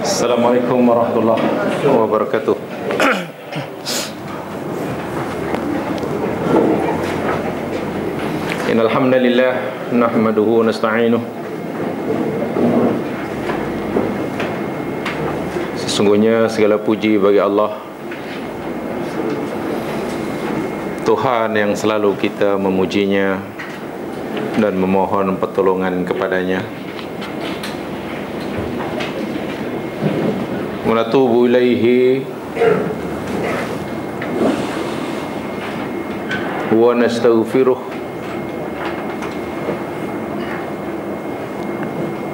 Assalamualaikum warahmatullahi wabarakatuh. Innal hamdalillah nahmaduhu wa nasta'inuh. Sesungguhnya segala puji bagi Allah, Tuhan yang selalu kita memujinya dan memohon pertolongan kepadanya. Wa natubu ilaihi wa nastaghfiruh.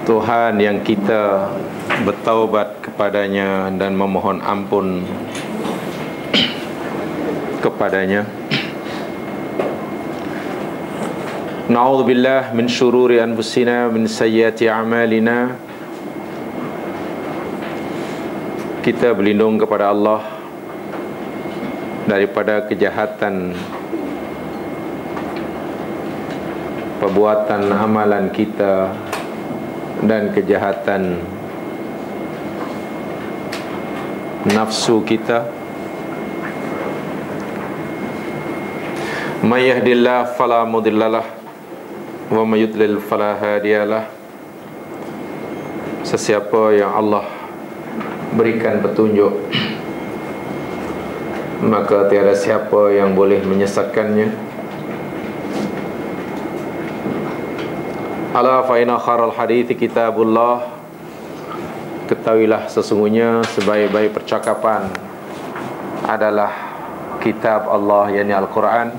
Tuhan yang kita bertaubat kepadanya dan memohon ampun kepadanya. Na'udzubillah min syururi anfusina min sayyiati a'malina. Kita berlindung kepada Allah daripada kejahatan perbuatan amalan kita dan kejahatan nafsu kita. May yahdihillahu fala mudhillalah wa may yudlil fala hadiyalah. Sesiapa yang Allah berikan petunjuk, maka tiada siapa yang boleh menyesatkannya. Ala fa inna kharal hadithi kitabullah. Ketahuilah sesungguhnya sebaik-baik percakapan adalah kitab Allah, yakni Al-Quran.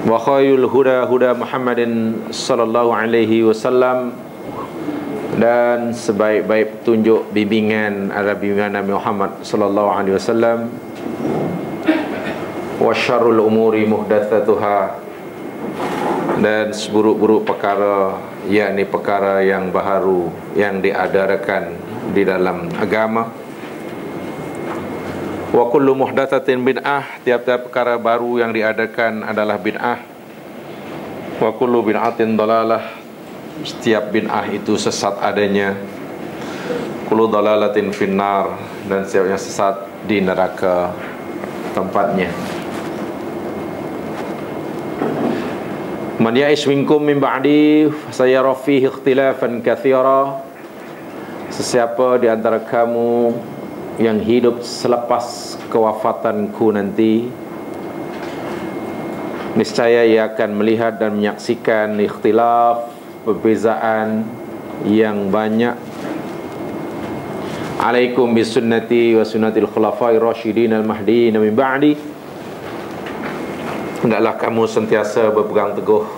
Wa khairul huda huda Muhammadin sallallahu alaihi wasallam. Dan sebaik-baik petunjuk bimbingan adalah bimbingan Nabi Muhammad sallallahu alaihi wasallam. Wa syarrul umuri muhdatsatuha. Dan seburuk-buruk perkara, yakni perkara yang baharu yang diadakan di dalam agama. Wa kullu muhdatsatin bid'ah. Tiap-tiap perkara baru yang diadakan adalah bid'ah. Wa kullu bid'atin dalalah. Setiap bid'ah itu sesat adanya. Kullu dalalatin finnar. Dan setiap yang sesat di neraka tempatnya. Man ya'ish minkum min ba'di fasayara fihi ikhtilafan katsira. Sesiapa di antara kamu yang hidup selepas kewafatanku nanti, niscaya ia akan melihat dan menyaksikan ikhtilaf, perbezaan yang banyak. Alaikum bisunnati wa sunnatil khulafai rasyidin al-mahdiin min ba'di. Hendaklah kamu sentiasa berpegang teguh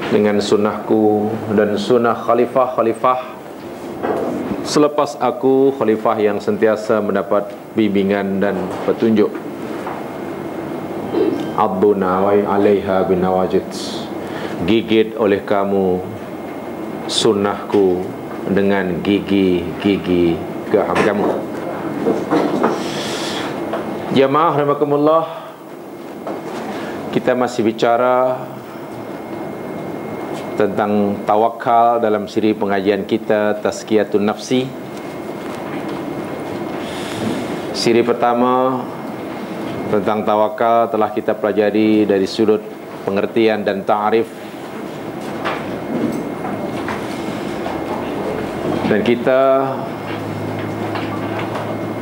dengan sunnahku dan sunnah khalifah-khalifah selepas aku, khalifah yang sentiasa mendapat bimbingan dan petunjuk. Abduna wa 'alaiha bin nawajid. Gigit oleh kamu sunnahku dengan gigi-gigi kamu. Jamaah rahimakumullah, kita masih bicara tentang tawakal dalam siri pengajian kita Tazkiyatun Nafsi. Siri pertama tentang tawakal telah kita pelajari dari sudut pengertian dan ta'rif. Dan kita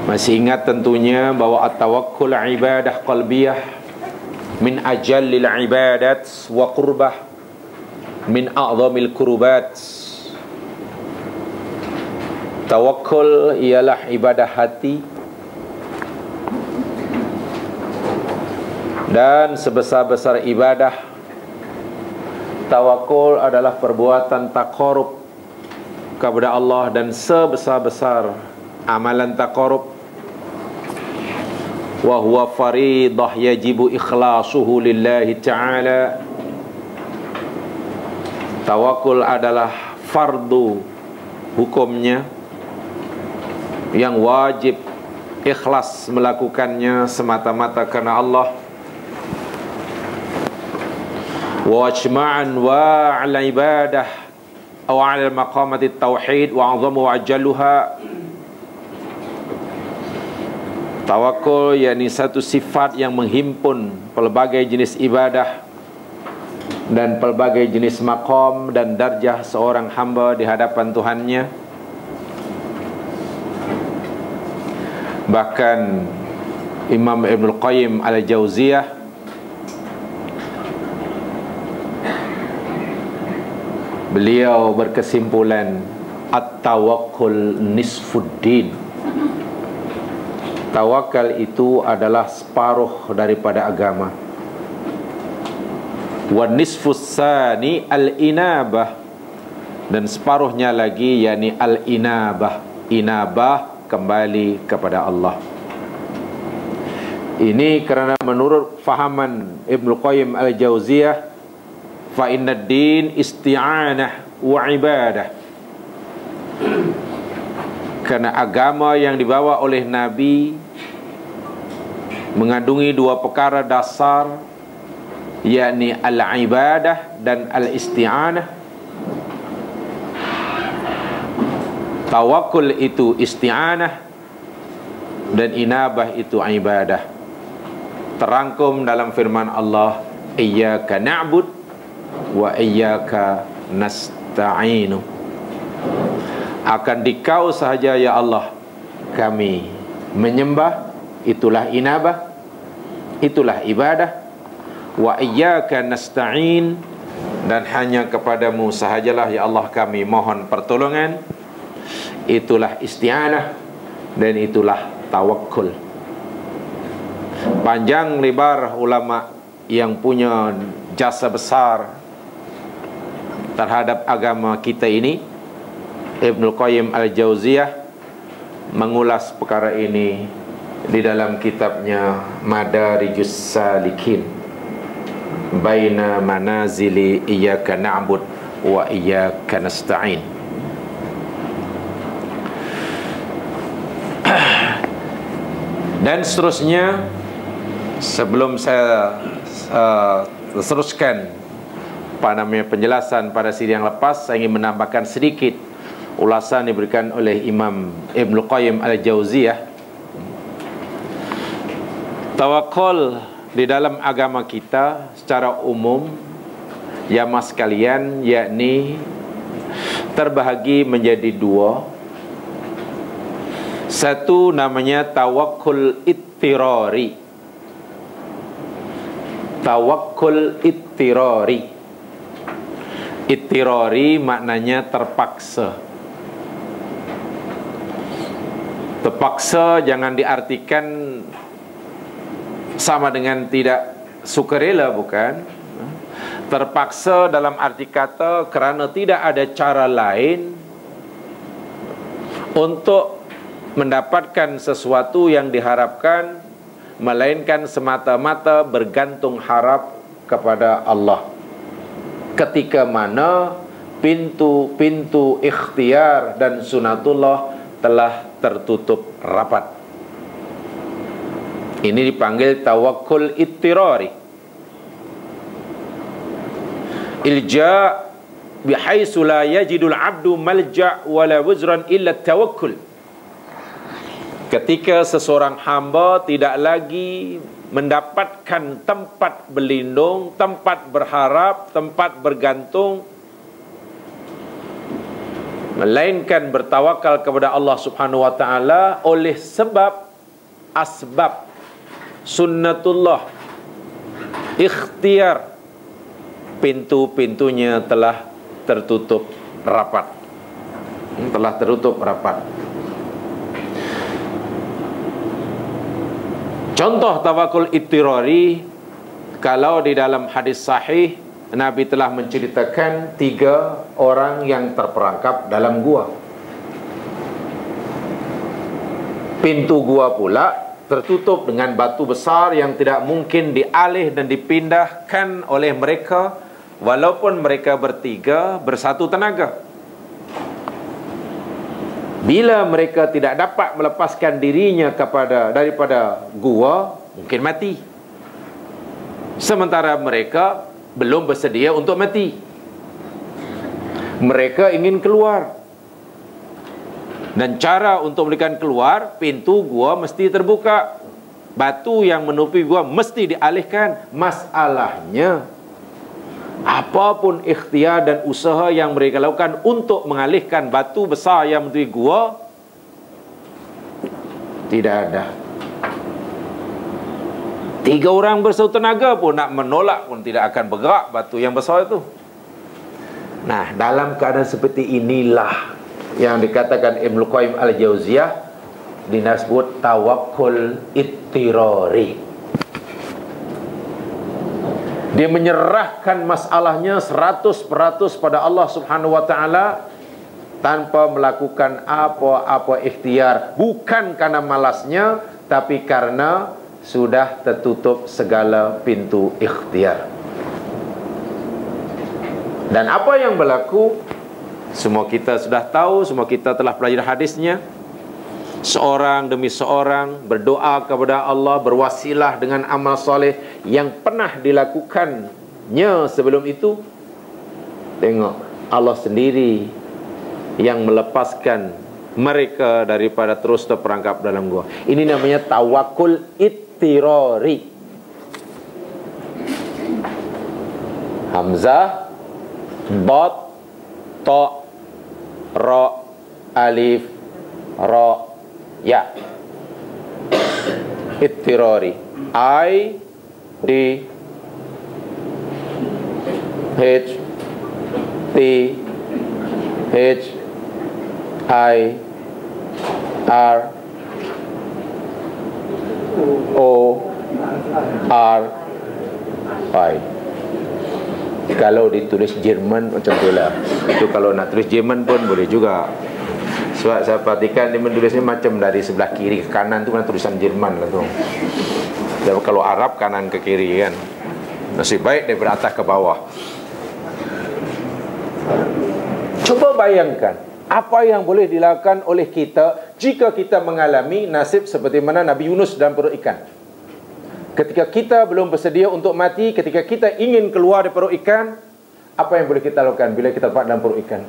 masih ingat tentunya bahwa at-tawakkul ibadah qalbiyah min ajallil ibadat wa qurbah min a'zamil qurubat. Tawakkul ialah ibadah hati dan sebesar-besar ibadah. Tawakkul adalah perbuatan taqarrub kepada Allah, dan sebesar-besar amalan taqarrub wa huwa faridah yajibu ikhlasuhu lillahi ta'ala. Tawakul adalah fardu hukumnya yang wajib ikhlas melakukannya semata-mata karena Allah. Wa ajma'an wa ala ibadah aw 'ala maqamati tauhid wa 'azamu wa ajalluha. Tawakul yakni satu sifat yang menghimpun pelbagai jenis ibadah dan pelbagai jenis maqam dan darjah seorang hamba di hadapan Tuhannya. Bahkan Imam Ibnul Qayyim Al-Jauziyah beliau berkesimpulan, at-tawakkul nisfuddin. Tawakal itu adalah separuh daripada agama. Wa nisfus tsani al-inabah, dan separuhnya lagi yakni al-inabah. Inabah, kembali kepada Allah. Ini kerana menurut fahaman Ibnu Qayyim Al-Jauziyah, fa innad din isti'anah wa ibadah. Karena agama yang dibawa oleh Nabi mengandungi dua perkara dasar, yakni al-ibadah dan al-isti'anah. Tawakul itu isti'anah dan inabah itu ibadah. Terangkum dalam firman Allah, iyyaka na'bud wa iyyaka nasta'inu. Akan dikau sahaja ya Allah kami menyembah, itulah inabah, itulah ibadah. Wa iyyaka nasta'in, dan hanya kepadamu sahajalah ya Allah kami mohon pertolongan, itulah isti'anah, dan itulah tawakkul. Panjang lebar ulama yang punya jasa besar terhadap agama kita ini, Ibnul Qayyim Al-Jauziyah mengulas perkara ini di dalam kitabnya Madarijus Salikin Baina Manazili Iyyaka Na'bud wa Iyyaka Nasta'in. Dan seterusnya, sebelum saya teruskan penjelasan pada siri yang lepas, saya ingin menambahkan sedikit ulasan diberikan oleh Imam Ibnul Qayyim Al-Jauziyah. Tawakul di dalam agama kita secara umum, ya mas sekalian, yakni terbahagi menjadi dua. Satu namanya tawakul ittirari. Tawakul ittirari. Ittirari maknanya terpaksa. Terpaksa jangan diartikan sama dengan tidak sukarela, bukan. Terpaksa dalam arti kata kerana tidak ada cara lain untuk mendapatkan sesuatu yang diharapkan, melainkan semata-mata bergantung harap kepada Allah. Ketika mana pintu-pintu ikhtiar dan sunatullah telah tertutup rapat. Ini dipanggil tawakul ittirari. Ilja bihaitsu la yajidul abdu malja wala wuzran illa tawakkul. Ketika seseorang hamba tidak lagi mendapatkan tempat berlindung, tempat berharap, tempat bergantung, melainkan bertawakal kepada Allah Subhanahu wa taala oleh sebab asbab sunnatullah ikhtiar, pintu-pintunya telah tertutup rapat. Telah tertutup rapat. Contoh tawakul ittirari, kalau di dalam hadis sahih Nabi telah menceritakan 3 orang yang terperangkap dalam gua. Pintu gua pula tertutup dengan batu besar yang tidak mungkin dialih dan dipindahkan oleh mereka, walaupun mereka bertiga bersatu tenaga. Bila mereka tidak dapat melepaskan dirinya daripada gua, mungkin mati. Sementara mereka belum bersedia untuk mati. Mereka ingin keluar, dan cara untuk mereka keluar, pintu gua mesti terbuka, batu yang menutupi gua mesti dialihkan. Masalahnya, apapun ikhtiar dan usaha yang mereka lakukan untuk mengalihkan batu besar yang menutupi gua, tidak ada. 3 orang bersatu tenaga pun nak menolak pun tidak akan bergerak batu yang besar itu. Nah, dalam keadaan seperti inilah yang dikatakan Ibnu Qayyim al-Jauziyah dinasebut tawakkul ittirari. Dia menyerahkan masalahnya 100% pada Allah Subhanahu wa taala tanpa melakukan apa-apa ikhtiar, bukan karena malasnya, tapi karena sudah tertutup segala pintu ikhtiar. Dan apa yang berlaku, semua kita sudah tahu, semua kita telah pelajari hadisnya. Seorang demi seorang berdoa kepada Allah, berwasilah dengan amal soleh yang pernah dilakukannya sebelum itu. Tengok, Allah sendiri yang melepaskan mereka daripada terus terperangkap dalam gua. Ini namanya tawakkul ittirari. Hamzah, dot, ta, ra, alif, ra, ya. Ittirari. I D H T H I R O R I. Kalau ditulis Jerman macam itulah. Itu kalau nak tulis Jerman pun boleh juga. Sebab saya perhatikan dia menulisnya macam dari sebelah kiri ke kanan tu kan tulisan Jerman lah tu. Dan kalau Arab kanan ke kiri kan. Nasib baik daripada atas ke bawah. Coba bayangkan apa yang boleh dilakukan oleh kita jika kita mengalami nasib seperti mana Nabi Yunus dalam perut ikan. Ketika kita belum bersedia untuk mati, ketika kita ingin keluar dari perut ikan, apa yang boleh kita lakukan bila kita dapat dalam perut ikan?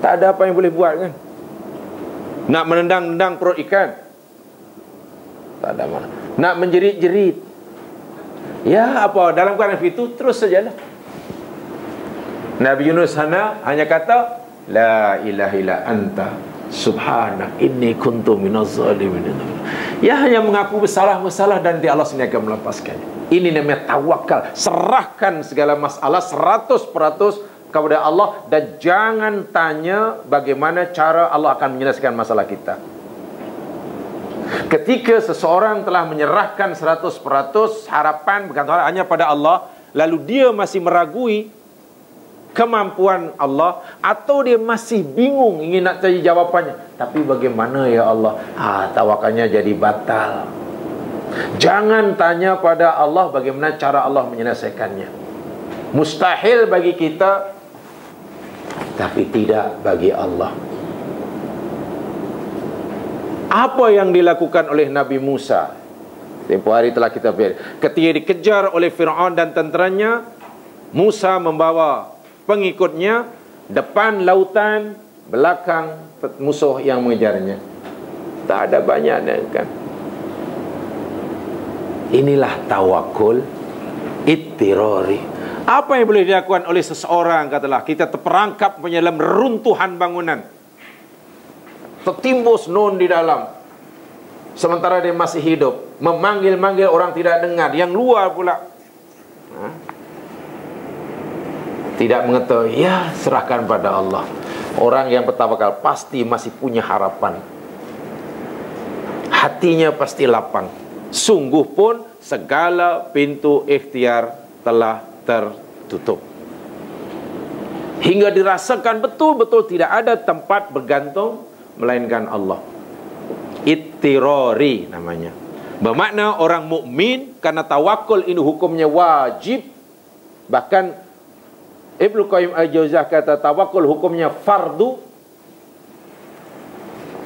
Tak ada apa yang boleh buat kan? Nak menendang-nendang perut ikan? Tak ada mana. Nak menjerit-jerit? Ya apa, dalam keadaan itu terus sajalah. Nabi Yunus hanya kata, La ilaha illa anta subhanak inni kuntu minaz zalimin. Ya hanya mengaku bersalah dan nanti Allah sendiri akan melepaskannya. Ini namanya tawakal. Serahkan segala masalah 100% kepada Allah dan jangan tanya bagaimana cara Allah akan menyelesaikan masalah kita. Ketika seseorang telah menyerahkan 100% harapan bergantung hanya pada Allah, lalu dia masih meragui kemampuan Allah, atau dia masih bingung ingin nak cari jawapannya, tapi bagaimana ya Allah, tawakalnya jadi batal. Jangan tanya pada Allah bagaimana cara Allah menyelesaikannya. Mustahil bagi kita, tapi tidak bagi Allah. Apa yang dilakukan oleh Nabi Musa tempoh hari telah kita lihat. Ketika dikejar oleh Fir'aun dan tenteranya, Musa membawa pengikutnya, depan lautan, belakang musuh yang mengejarnya. Tak ada banyak kan. Inilah tawakul ittirari. Apa yang boleh dilakukan oleh seseorang, katalah kita terperangkap dalam runtuhan bangunan, tertimbus nun di dalam, sementara dia masih hidup, memanggil-manggil orang tidak dengar, yang luar pula tidak mengetahui, ya serahkan pada Allah. Orang yang bertawakal pasti masih punya harapan, hatinya pasti lapang. Sungguh pun segala pintu ikhtiar telah tertutup, hingga dirasakan betul-betul tidak ada tempat bergantung melainkan Allah. Ittirari namanya. Bermakna orang mukmin karena tawakul ini hukumnya wajib. Bahkan Ibnu Qayyim al-Jauziyah kata tawakul hukumnya fardu.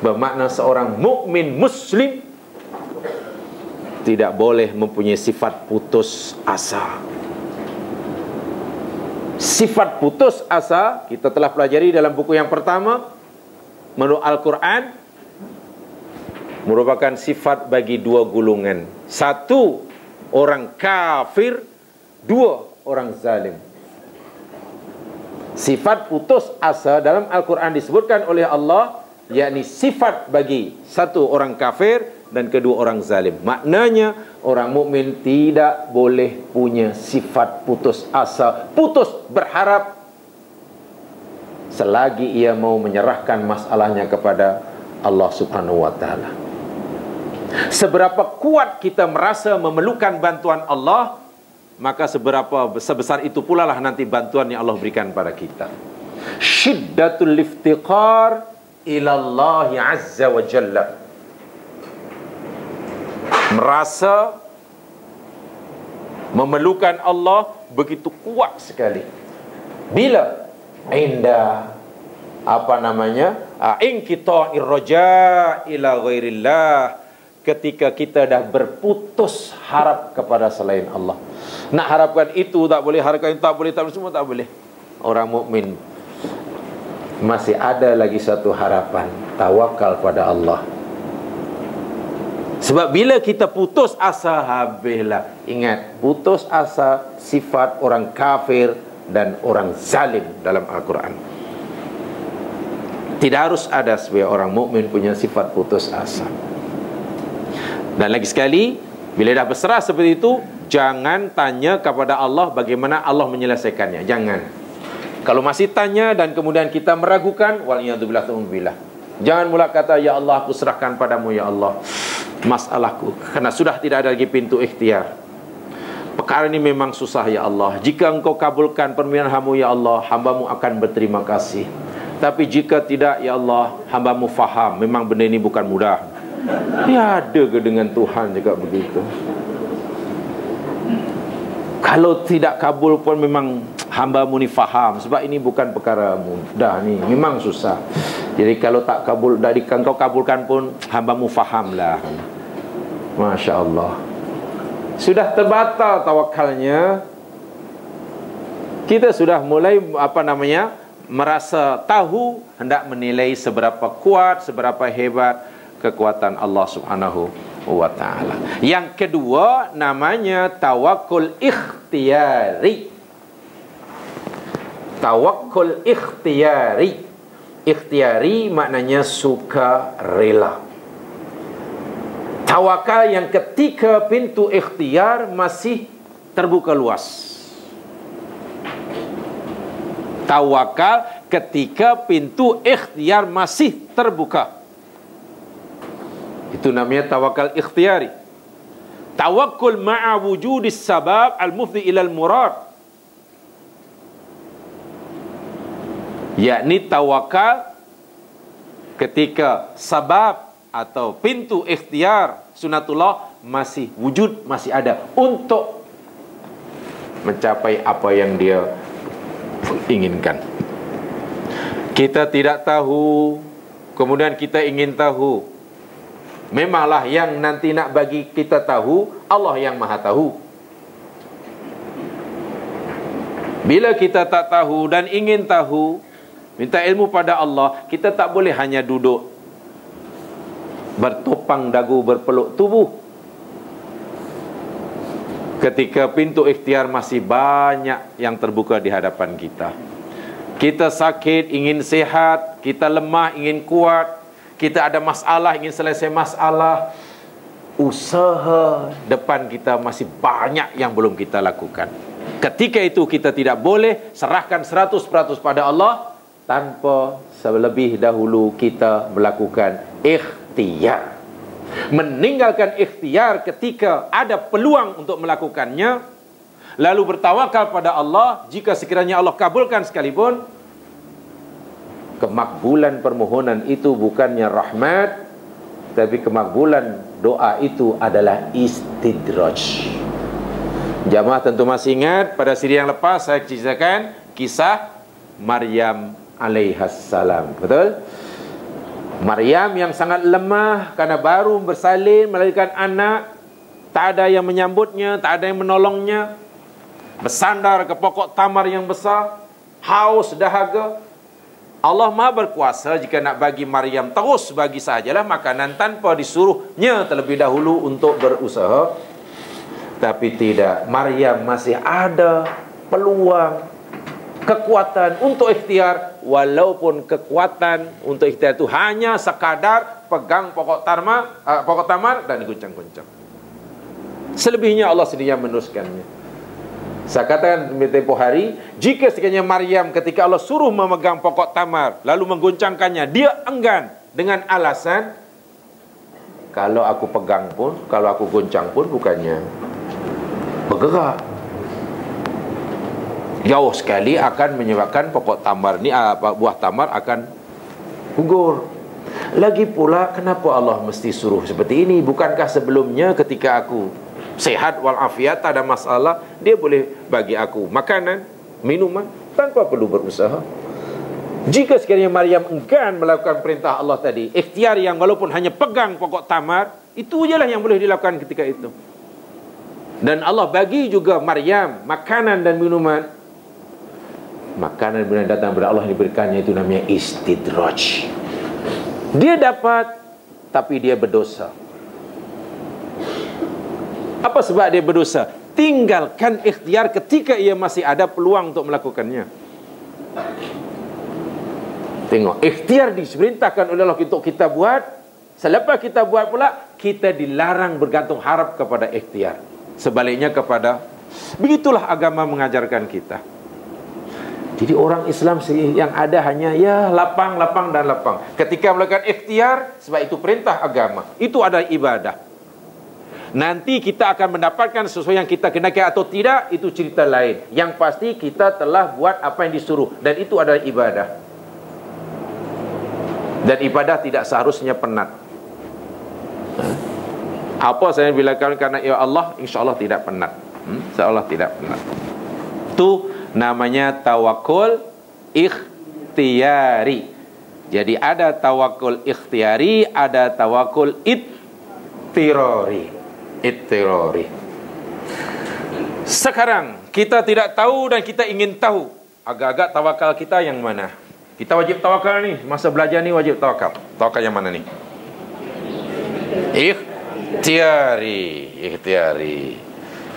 Bermakna seorang mukmin muslim tidak boleh mempunyai sifat putus asa. Sifat putus asa kita telah pelajari dalam buku yang pertama menurut Al-Quran, merupakan sifat bagi dua golongan. Satu, orang kafir. Dua, orang zalim. Sifat putus asa dalam Al-Quran disebutkan oleh Allah, yakni sifat bagi satu, orang kafir, dan kedua, orang zalim. Maknanya orang mukmin tidak boleh punya sifat putus asa, putus berharap, selagi ia mau menyerahkan masalahnya kepada Allah Subhanahu wa ta'ala. Seberapa kuat kita merasa memerlukan bantuan Allah, maka sebesar itu pula lah nanti bantuan yang Allah berikan pada kita. Syiddatul iftiqar ila Allah azza wa jalla. Merasa memerlukan Allah begitu kuat sekali. Bila inda inqita'ir raja ila ghairillah, ketika kita dah berputus harap kepada selain Allah. Nak harapkan itu tak boleh, harapkan itu tak boleh, semua tak boleh. Orang mukmin masih ada lagi satu harapan, tawakal pada Allah. Sebab bila kita putus asa, habislah. Ingat, putus asa sifat orang kafir dan orang zalim dalam Al-Quran. Tidak harus ada supaya orang mukmin punya sifat putus asa. Dan lagi sekali, bila dah berserah seperti itu, jangan tanya kepada Allah bagaimana Allah menyelesaikannya. Jangan. Kalau masih tanya dan kemudian kita meragukan, waliyadzubillah, jangan mula kata, ya Allah, aku serahkan padamu ya Allah masalahku, karena sudah tidak ada lagi pintu ikhtiar. Perkara ini memang susah ya Allah. Jika engkau kabulkan permintaan hamba ya Allah, hambamu akan berterima kasih. Tapi jika tidak ya Allah, hambamu faham memang benda ini bukan mudah. Ya, ada ke dengan Tuhan juga begitu? Kalau tidak kabul pun memang hambamu ni faham, sebab ini bukan perkara mudah ni, memang susah. Jadi kalau tak kabul, dari engkau kabulkan pun hambamu fahamlah. Masya Allah. Sudah terbatal tawakalnya, kita sudah mulai merasa tahu, hendak menilai seberapa kuat, seberapa hebat kekuatan Allah Subhanahu wa ta'ala. Yang kedua namanya tawakkul ikhtiyari. Tawakkul ikhtiyari. Ikhtiyari maknanya suka rela. Tawakal yang ketika pintu ikhtiar masih terbuka luas. Tawakal ketika pintu ikhtiar masih terbuka. Itu namanya tawakal ikhtiyari. Tawakkul ma'a wujudis sabab al-mufdi ilal murad, yakni tawakal ketika sabab atau pintu ikhtiar sunatullah masih wujud, masih ada untuk mencapai apa yang dia inginkan. Kita tidak tahu, kemudian kita ingin tahu. Memanglah yang nanti nak bagi kita tahu Allah yang maha tahu. Bila kita tak tahu dan ingin tahu, minta ilmu pada Allah, kita tak boleh hanya duduk bertopang dagu, berpeluk tubuh. Ketika pintu ikhtiar masih banyak yang terbuka di hadapan kita. Kita sakit, ingin sehat. Kita lemah, ingin kuat. Kita ada masalah, ingin selesai masalah. Usaha depan kita masih banyak yang belum kita lakukan. Ketika itu kita tidak boleh serahkan 100% pada Allah tanpa selebih dahulu kita melakukan ikhtiar. Meninggalkan ikhtiar ketika ada peluang untuk melakukannya, lalu bertawakal pada Allah. Jika sekiranya Allah kabulkan sekalipun, kemakbulan permohonan itu bukannya rahmat, tapi kemakbulan doa itu adalah istidraj. Jamaah tentu masih ingat pada siri yang lepas saya ceritakan kisah Maryam alaihassalam. Betul? Maryam yang sangat lemah karena baru bersalin melahirkan anak, tak ada yang menyambutnya, tak ada yang menolongnya. bersandar ke pokok tamar yang besar, haus dahaga. Allah Maha berkuasa jika nak bagi Maryam terus bagi sajalah makanan tanpa disuruhnya terlebih dahulu untuk berusaha. Tapi tidak, Maryam masih ada peluang, kekuatan untuk ikhtiar, walaupun kekuatan untuk ikhtiar itu hanya sekadar pegang pokok tamar dan guncang-guncang. Selebihnya Allah sendiri yang meneruskannya. Saya katakan tempoh hari, jika sekiranya Maryam ketika Allah suruh memegang pokok tamar lalu mengguncangkannya, dia enggan dengan alasan, kalau aku pegang pun, kalau aku goncang pun bukannya bergerak, jauh sekali akan menyebabkan pokok tamar ni, buah tamar akan gugur. Lagi pula, kenapa Allah mesti suruh seperti ini? Bukankah sebelumnya ketika aku sehat walafiat, tak ada masalah, dia boleh bagi aku makanan, minuman tanpa perlu berusaha? Jika sekiranya Maryam enggan melakukan perintah Allah tadi, ikhtiar yang walaupun hanya pegang pokok tamar, itu jelah yang boleh dilakukan ketika itu. Dan Allah bagi juga Maryam makanan dan minuman. Makanan dan datang dari Allah diberikannya, itu namanya istidraj. Dia dapat, tapi dia berdosa. Apa sebab dia berdosa? Tinggalkan ikhtiar ketika ia masih ada peluang untuk melakukannya. Tengok, ikhtiar diperintahkan oleh Allah untuk kita buat. Selepas kita buat pula, kita dilarang bergantung harap kepada ikhtiar. Sebaliknya begitulah agama mengajarkan kita. Jadi orang Islam yang ada hanya lapang dan lapang. Ketika melakukan ikhtiar, sebab itu perintah agama, itu adalah ibadah. Nanti kita akan mendapatkan sesuatu yang kita kenakan atau tidak, itu cerita lain. Yang pasti kita telah buat apa yang disuruh, dan itu adalah ibadah. Dan ibadah tidak seharusnya penat. Apa saya bilakan karena ya Allah, insya-Allah tidak penat. Insya-Allah tidak penat. Itu namanya tawakul ikhtiyari. Jadi ada tawakul ikhtiyari, ada tawakul ittirari. Sekarang kita tidak tahu dan kita ingin tahu agak-agak tawakal kita yang mana. Kita wajib tawakal nih, masa belajar ni wajib tawakal. Tawakal yang mana ni? Ikhtiari.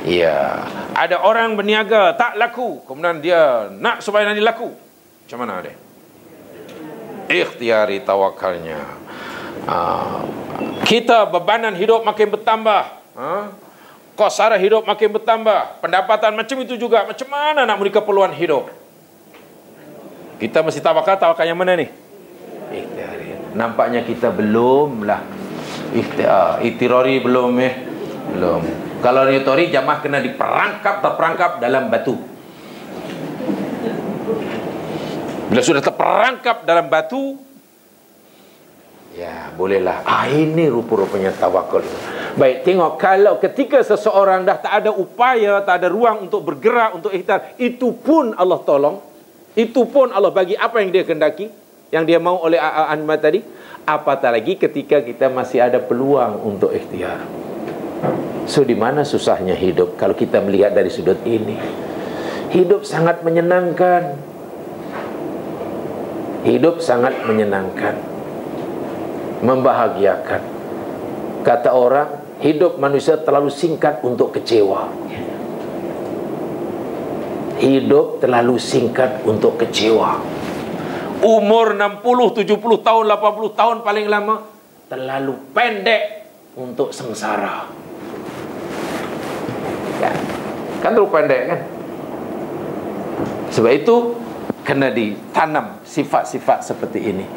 Ya, ada orang berniaga tak laku, kemudian dia nak supaya nanti laku. Macam mana dia? Ikhtiari tawakalnya. Kita bebanan hidup makin bertambah, kos sara hidup makin bertambah, pendapatan macam itu juga. Macam mana nak memberi keperluan hidup? Kita mesti tawakal yang mana ni? Ikhtiari. Nampaknya kita belum lah. Ikhtiari belum. Kalau ikhtiari, jamaah kena terperangkap dalam batu. Bila sudah terperangkap dalam batu, ya bolehlah. Ini rupa-rupanya tawakal. Baik, tengok, kalau ketika seseorang dah tak ada upaya, tak ada ruang untuk bergerak, untuk ikhtiar, itu pun Allah tolong, itu pun Allah bagi apa yang dia kendaki, yang dia mau oleh Anma tadi. Apatah lagi ketika kita masih ada peluang untuk ikhtiar. So, di mana susahnya hidup kalau kita melihat dari sudut ini? Hidup sangat menyenangkan. Hidup sangat menyenangkan, membahagiakan. Kata orang, hidup manusia terlalu singkat untuk kecewa. Hidup terlalu singkat untuk kecewa. Umur 60, 70 tahun, 80 tahun paling lama, terlalu pendek untuk sengsara. Kan terlalu pendek kan? Sebab itu kena ditanam sifat-sifat seperti ini.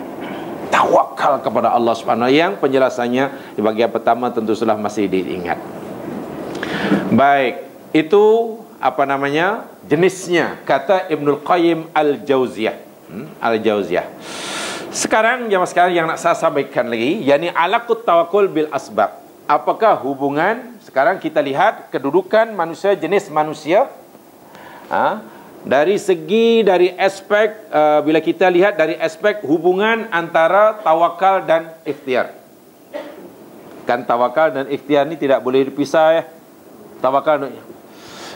Tawakal kepada Allah Subhanahu wa ta'ala, yang penjelasannya di bagian pertama tentu sudah masih diingat. Baik, itu jenisnya, kata Ibnul Qayyim Al-Jauziyah. Sekarang yang nak saya sampaikan lagi, yakni alaqut tawakkul bil asbab. Apakah hubungan? Sekarang kita lihat kedudukan manusia, jenis manusia, dari aspek bila kita lihat dari aspek hubungan antara tawakal dan ikhtiar. Kan tawakal dan ikhtiar ni tidak boleh dipisah ya. Tawakal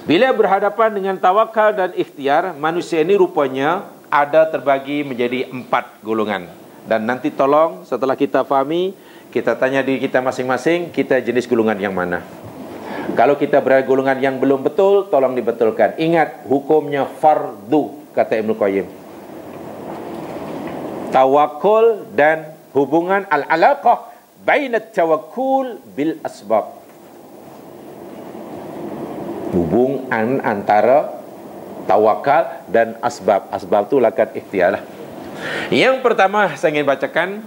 Bila berhadapan dengan tawakal dan ikhtiar, manusia ini rupanya ada terbagi menjadi 4 golongan. Dan nanti tolong setelah kita fahami, kita tanya diri kita masing-masing, kita jenis golongan yang mana. Kalau kita berada golongan yang belum betul, tolong dibetulkan. Ingat, hukumnya fardu, kata Ibnu Qayyim. Tawakul dan hubungan al-alaqah bainat tawakkul bil asbab. Hubungan antara tawakal dan asbab. Asbab itu lakat ikhtiar lah. Yang pertama saya ingin bacakan,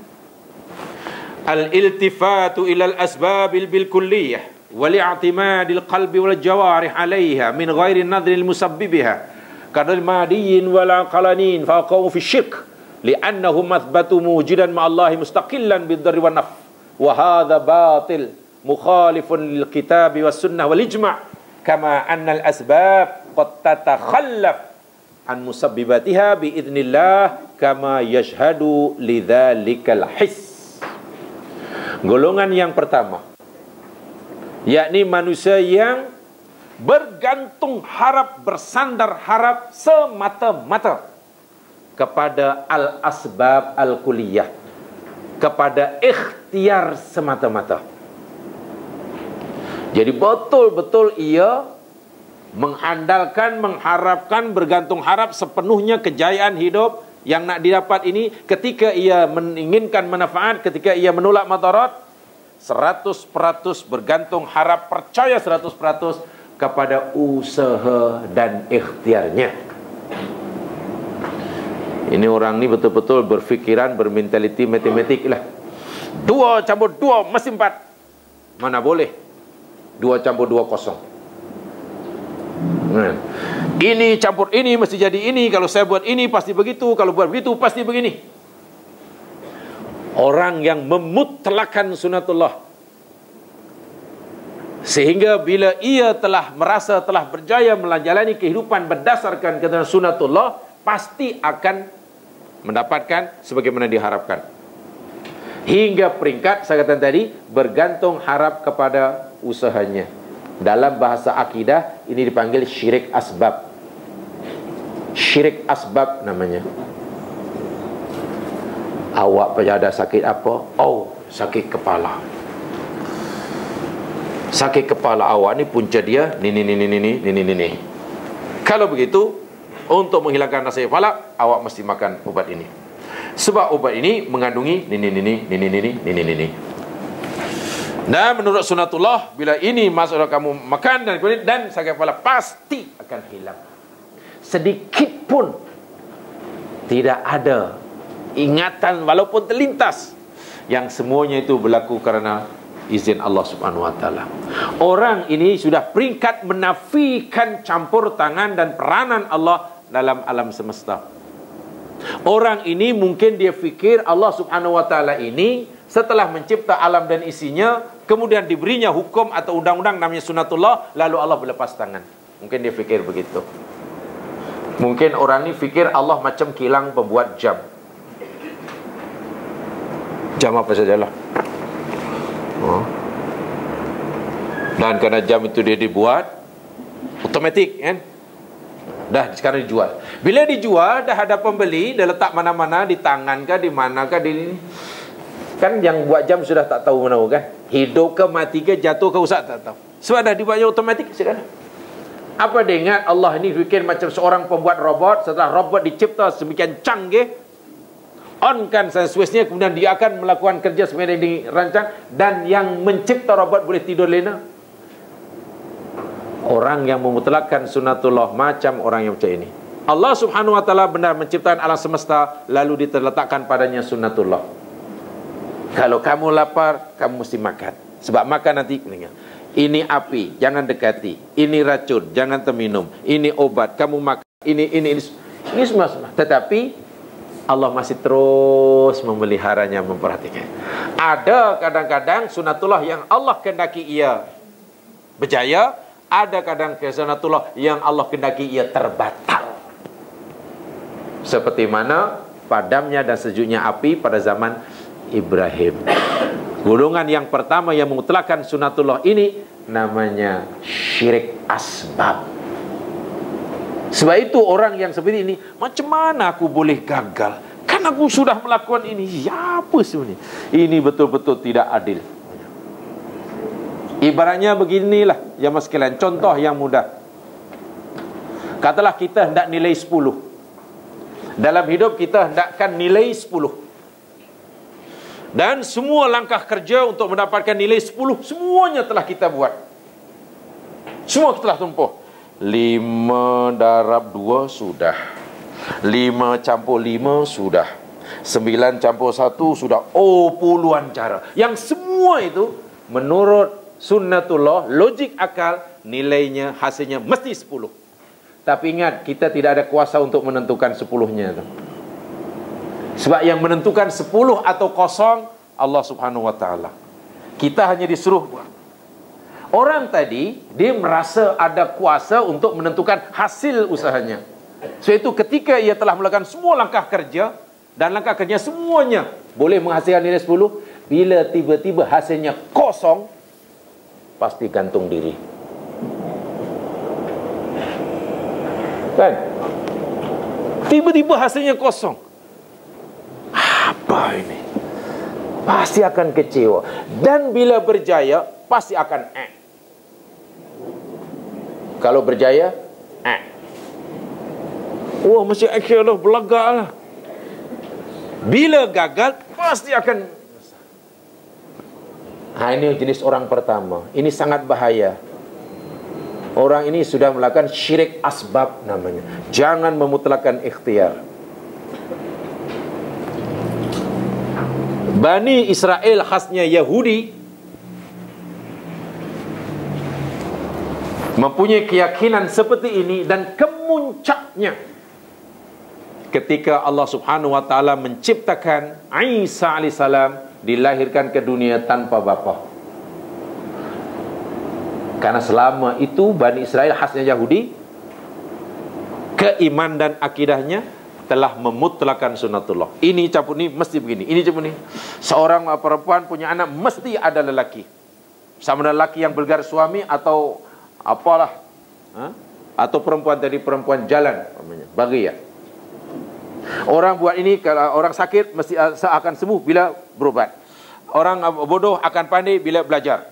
al-iltifatu ilal asbabil bil kulliyah wal i'timadil qalbi wal jawarih 'alayha min ghairi nadril musabbibiha kadal madiyin wal aqalanin faqau fi syirk li'annahum mathbatu mujidan ma'allahi mustaqillan bid dharri wan naf wa hadha batil mukhalifun lil kitabi was sunnah wal ijma' kama anna al asbab qad tatakhallaf an musabbibatiha biidznillah kama yashhadu lidzalikal his. Golongan yang pertama, yakni manusia yang bergantung harap, bersandar harap semata-mata kepada al-asbab al-kuliyah, kepada ikhtiar semata-mata. Jadi betul-betul ia mengandalkan, mengharapkan, bergantung harap sepenuhnya kejayaan hidup yang nak didapat ini ketika ia menginginkan manfaat, ketika ia menolak madarat, 100% bergantung harap, percaya 100% kepada usaha dan ikhtiarnya. Ini orang ni betul-betul berfikiran, bermentaliti matematik lah. 2 campur 2 mesti 4. Mana boleh 2 campur 2 kosong. Ini campur ini mesti jadi ini. Kalau saya buat ini pasti begitu. Kalau buat begitu pasti begini. Orang yang memutlakan sunatullah, sehingga bila ia telah merasa telah berjaya menjalani kehidupan berdasarkan ketentuan sunatullah, pasti akan mendapatkan sebagaimana diharapkan. Hingga peringkat saya katakan tadi, bergantung harap kepada usahanya. Dalam bahasa akidah ini dipanggil syirik asbab. Syirik asbab namanya. Awak ada sakit apa? Oh, sakit kepala. Sakit kepala awak ni punca dia ni. Kalau begitu, untuk menghilangkan rasa kepala, awak mesti makan ubat ini. Sebab ubat ini mengandungi ini. Dan menurut sunatullah, bila ini masuk kamu makan dan sakit kepala pasti akan hilang. Sedikit pun tidak ada ingatan walaupun terlintas, yang semuanya itu berlaku karena izin Allah Subhanahu wa taala. Orang ini sudah peringkat menafikan campur tangan dan peranan Allah dalam alam semesta. Orang ini mungkin dia fikir Allah Subhanahu wa taala ini setelah mencipta alam dan isinya, kemudian diberinya hukum atau undang-undang namanya sunatullah, lalu Allah berlepas tangan. Mungkin dia fikir begitu. Mungkin orang ini fikir Allah macam kilang pembuat jam. Jam apa sajalah. Dan kerana jam itu dia dibuat otomatik kan? Dah sekarang dijual. Bila dijual, dah ada pembeli, dia letak mana-mana, di tangan kah, di mana kah, di kan yang buat jam sudah tak tahu mana kan? Hidup ke, mati ke, jatuh ke, usah tak tahu. Sebab dah dibuatnya otomatik sekarang. Apa dia ingat Allah ini fikir macam seorang pembuat robot, setelah robot dicipta semikian canggih, onkan switchnya, kemudian dia akan melakukan kerja sebenarnya dirancang, dan yang mencipta robot boleh tidur lena. Orang yang memutlakkan sunatullah macam orang yang percaya ini. Allah Subhanahu wa taala benar menciptakan alam semesta, lalu diletakkan padanya sunatullah. Kalau kamu lapar, kamu mesti makan. Sebab makan nanti meninggal. Ini api, jangan dekati. Ini racun, jangan terminum. Ini obat, kamu makan. Ini semua. Tetapi Allah masih terus memeliharanya, memperhatikan. Ada kadang-kadang sunatullah yang Allah kehendaki ia berjaya, ada kadang sunatullah yang Allah kehendaki ia terbatal. Seperti mana padamnya dan sejuknya api pada zaman Ibrahim. Golongan yang pertama yang memutlakkan sunatullah ini namanya syirik asbab. Sebab itu orang yang seperti ini, macam mana aku boleh gagal? Kan aku sudah melakukan ini. Ya apa sebenarnya? Ini betul-betul tidak adil. Ibaratnya beginilah, ya mas sekalian, contoh yang mudah. Katalah kita hendak nilai 10. Dalam hidup kita hendakkan nilai 10. Dan semua langkah kerja untuk mendapatkan nilai 10, semuanya telah kita buat. Semua telah tempuh. 5 darab 2 sudah. 5 campur 5 sudah. 9 campur 1 sudah. Oh, puluhan cara. Yang semua itu menurut sunnatullah, logik akal, nilainya, hasilnya mesti 10. Tapi ingat, kita tidak ada kuasa untuk menentukan 10-nya itu. Sebab yang menentukan 10 atau kosong, Allah subhanahu wa ta'ala. Kita hanya disuruh buat. Orang tadi, dia merasa ada kuasa untuk menentukan hasil usahanya. So itu ketika ia telah melakukan semua langkah kerja, dan langkah kerja semuanya boleh menghasilkan nilai 10, bila tiba-tiba hasilnya kosong, pasti gantung diri. Kan? Tiba-tiba hasilnya kosong. Apa ini? Pasti akan kecewa. Dan bila berjaya, pasti akan Kalau berjaya, wah, mesti akhir lah, belagak lah. Bila gagal, pasti akan. Ini jenis orang pertama. Ini sangat bahaya. Orang ini sudah melakukan syirik asbab namanya. Jangan memutlakkan ikhtiar. Bani Israel khasnya Yahudi mempunyai keyakinan seperti ini, dan kemuncaknya ketika Allah subhanahu wa ta'ala menciptakan Isa alaihissalam, dilahirkan ke dunia tanpa bapa. Karena selama itu Bani Israel khasnya Yahudi, keiman dan akidahnya telah memutlakan sunnatullah. Ini campur ni mesti begini, ini campur ni. Seorang perempuan punya anak mesti ada lelaki. Sama ada lelaki yang bergelar suami atau apalah, atau perempuan tadi perempuan jalan namanya, bagiyah. Orang buat ini, kalau orang sakit mesti akan sembuh bila berubat. Orang bodoh akan pandai bila belajar.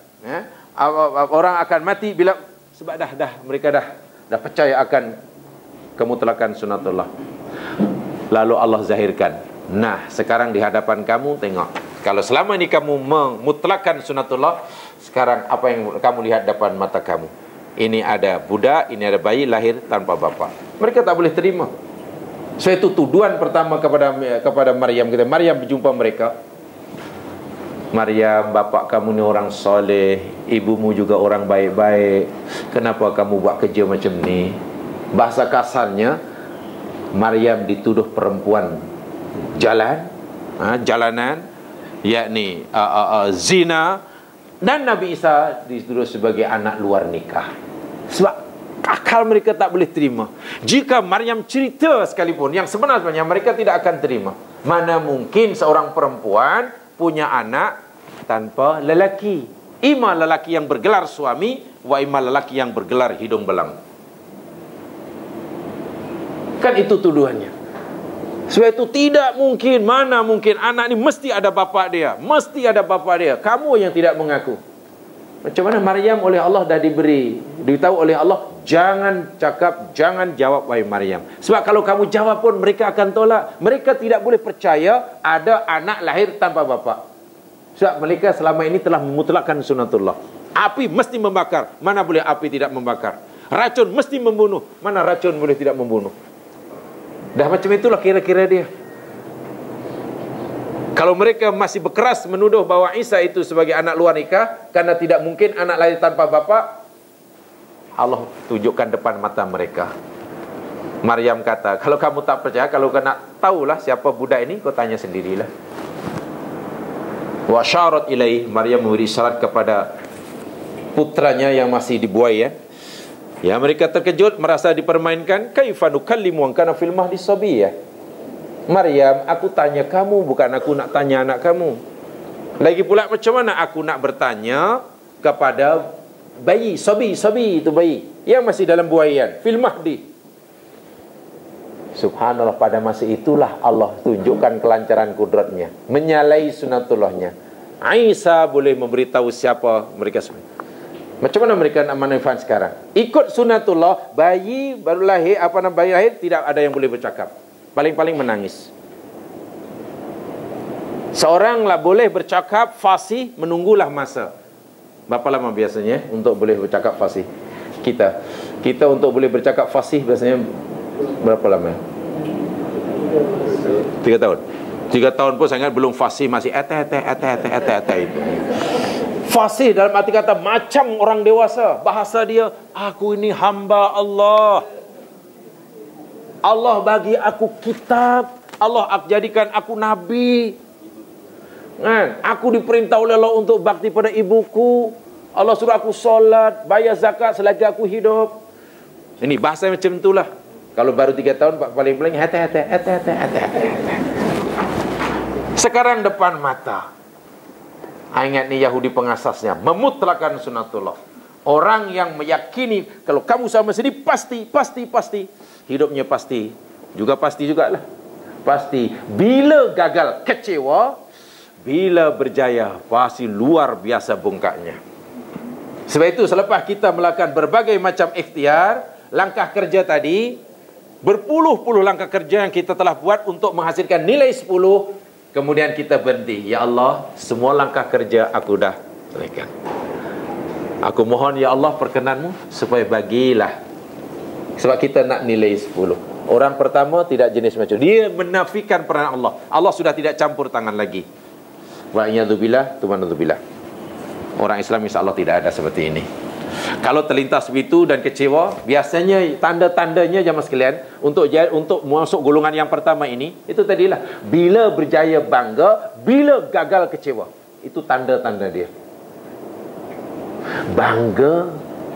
Orang akan mati bila, sebab mereka dah percaya akan kemutlakan sunnatullah. Lalu Allah zahirkan. Nah, sekarang di hadapan kamu, tengok. Kalau selama ini kamu memutlakan sunnatullah, sekarang apa yang kamu lihat depan mata kamu? Ini ada budak, ini ada bayi lahir tanpa bapa. Mereka tak boleh terima. So itu tuduhan pertama kepada Maryam. Maryam berjumpa mereka. Maryam, bapak kamu ni orang soleh, ibumu juga orang baik-baik. Kenapa kamu buat kerja macam ni? Bahasa kasarnya, Maryam dituduh perempuan jalanan, yakni zina. Dan Nabi Isa dituduh sebagai anak luar nikah. Sebab akal mereka tak boleh terima. Jika Maryam cerita sekalipun, yang sebenarnya mereka tidak akan terima. Mana mungkin seorang perempuan punya anak tanpa lelaki. Ima lelaki yang bergelar suami, wa ima lelaki yang bergelar hidung belang. Kan itu tuduhannya. Sebab itu tidak mungkin, mana mungkin anak ni mesti ada bapa dia. Mesti ada bapa dia. Kamu yang tidak mengaku. Macam mana Maryam oleh Allah dah diberitahu oleh Allah, jangan cakap, jangan jawab wahai Maryam. Sebab kalau kamu jawab pun mereka akan tolak. Mereka tidak boleh percaya ada anak lahir tanpa bapa. Sebab mereka selama ini telah memutlakkan sunnatullah. Api mesti membakar, mana boleh api tidak membakar. Racun mesti membunuh, mana racun boleh tidak membunuh. Dah macam itulah kira-kira dia. Kalau mereka masih berkeras menuduh bahawa Isa itu sebagai anak luar nikah, karena tidak mungkin anak lahir tanpa bapa, Allah tunjukkan depan mata mereka. Maryam kata, kalau kamu tak percaya, kalau kau nak tahulah siapa budak ini, kau tanya sendirilah. Wa syarat ilaih, Maryam memberi syarat kepada putranya yang masih dibuai, ya, mereka terkejut, merasa dipermainkan. Kaifa nukallimu wa kana fil mahdi sabiyya. Maryam, aku tanya kamu, bukan aku nak tanya anak kamu. Lagi pula macam mana aku nak bertanya kepada bayi, sabi itu bayi yang masih dalam buaian, fil mahdi. Subhanallah, pada masa itulah Allah tunjukkan kelancaran kudratnya, menyalahi sunatullahnya. Isa boleh memberitahu siapa mereka semua. Macam mana mereka nak manfaat sekarang? Ikut sunatullah, bayi baru lahir, bayi lahir, tidak ada yang boleh bercakap. Paling-paling menangis. Seorang lah boleh bercakap fasih, menunggulah masa. Berapa lama biasanya untuk boleh bercakap fasih? Kita untuk boleh bercakap fasih biasanya berapa lama? 3 tahun. 3 tahun pun sangat belum fasih, masih itu. Fasih dalam arti kata macam orang dewasa. Bahasa dia, aku ini hamba Allah. Allah bagi aku kitab. Allah jadikan aku nabi. Aku diperintah oleh Allah untuk bakti pada ibuku. Allah suruh aku solat, bayar zakat selagi aku hidup. Ini bahasa macam itulah. Kalau baru 3 tahun, paling-paling sekarang depan mata. Ingat ni Yahudi pengasasnya, memutlakan sunatullah. Orang yang meyakini kalau kamu sama sini pasti hidupnya pasti jugalah. Pasti. Bila gagal kecewa, bila berjaya pasti luar biasa bongkaknya. Sebab itu selepas kita melakukan berbagai macam ikhtiar, langkah kerja tadi, berpuluh-puluh langkah kerja yang kita telah buat untuk menghasilkan nilai 10, kemudian kita berhenti. Ya Allah, semua langkah kerja aku dah selesaikan. Aku mohon ya Allah perkenanmu supaya bagilah. Sebab kita nak nilai 10. Orang pertama tidak jenis macam dia menafikan peranan Allah. Allah sudah tidak campur tangan lagi. Wa'iyadzubillah, tumanadzubillah. Orang Islam insya-Allah tidak ada seperti ini. Kalau terlintas begitu dan kecewa, biasanya tanda-tandanya jemaah sekalian untuk masuk golongan yang pertama ini, itu tadilah bila berjaya bangga, bila gagal kecewa. Itu tanda-tanda dia. Bangga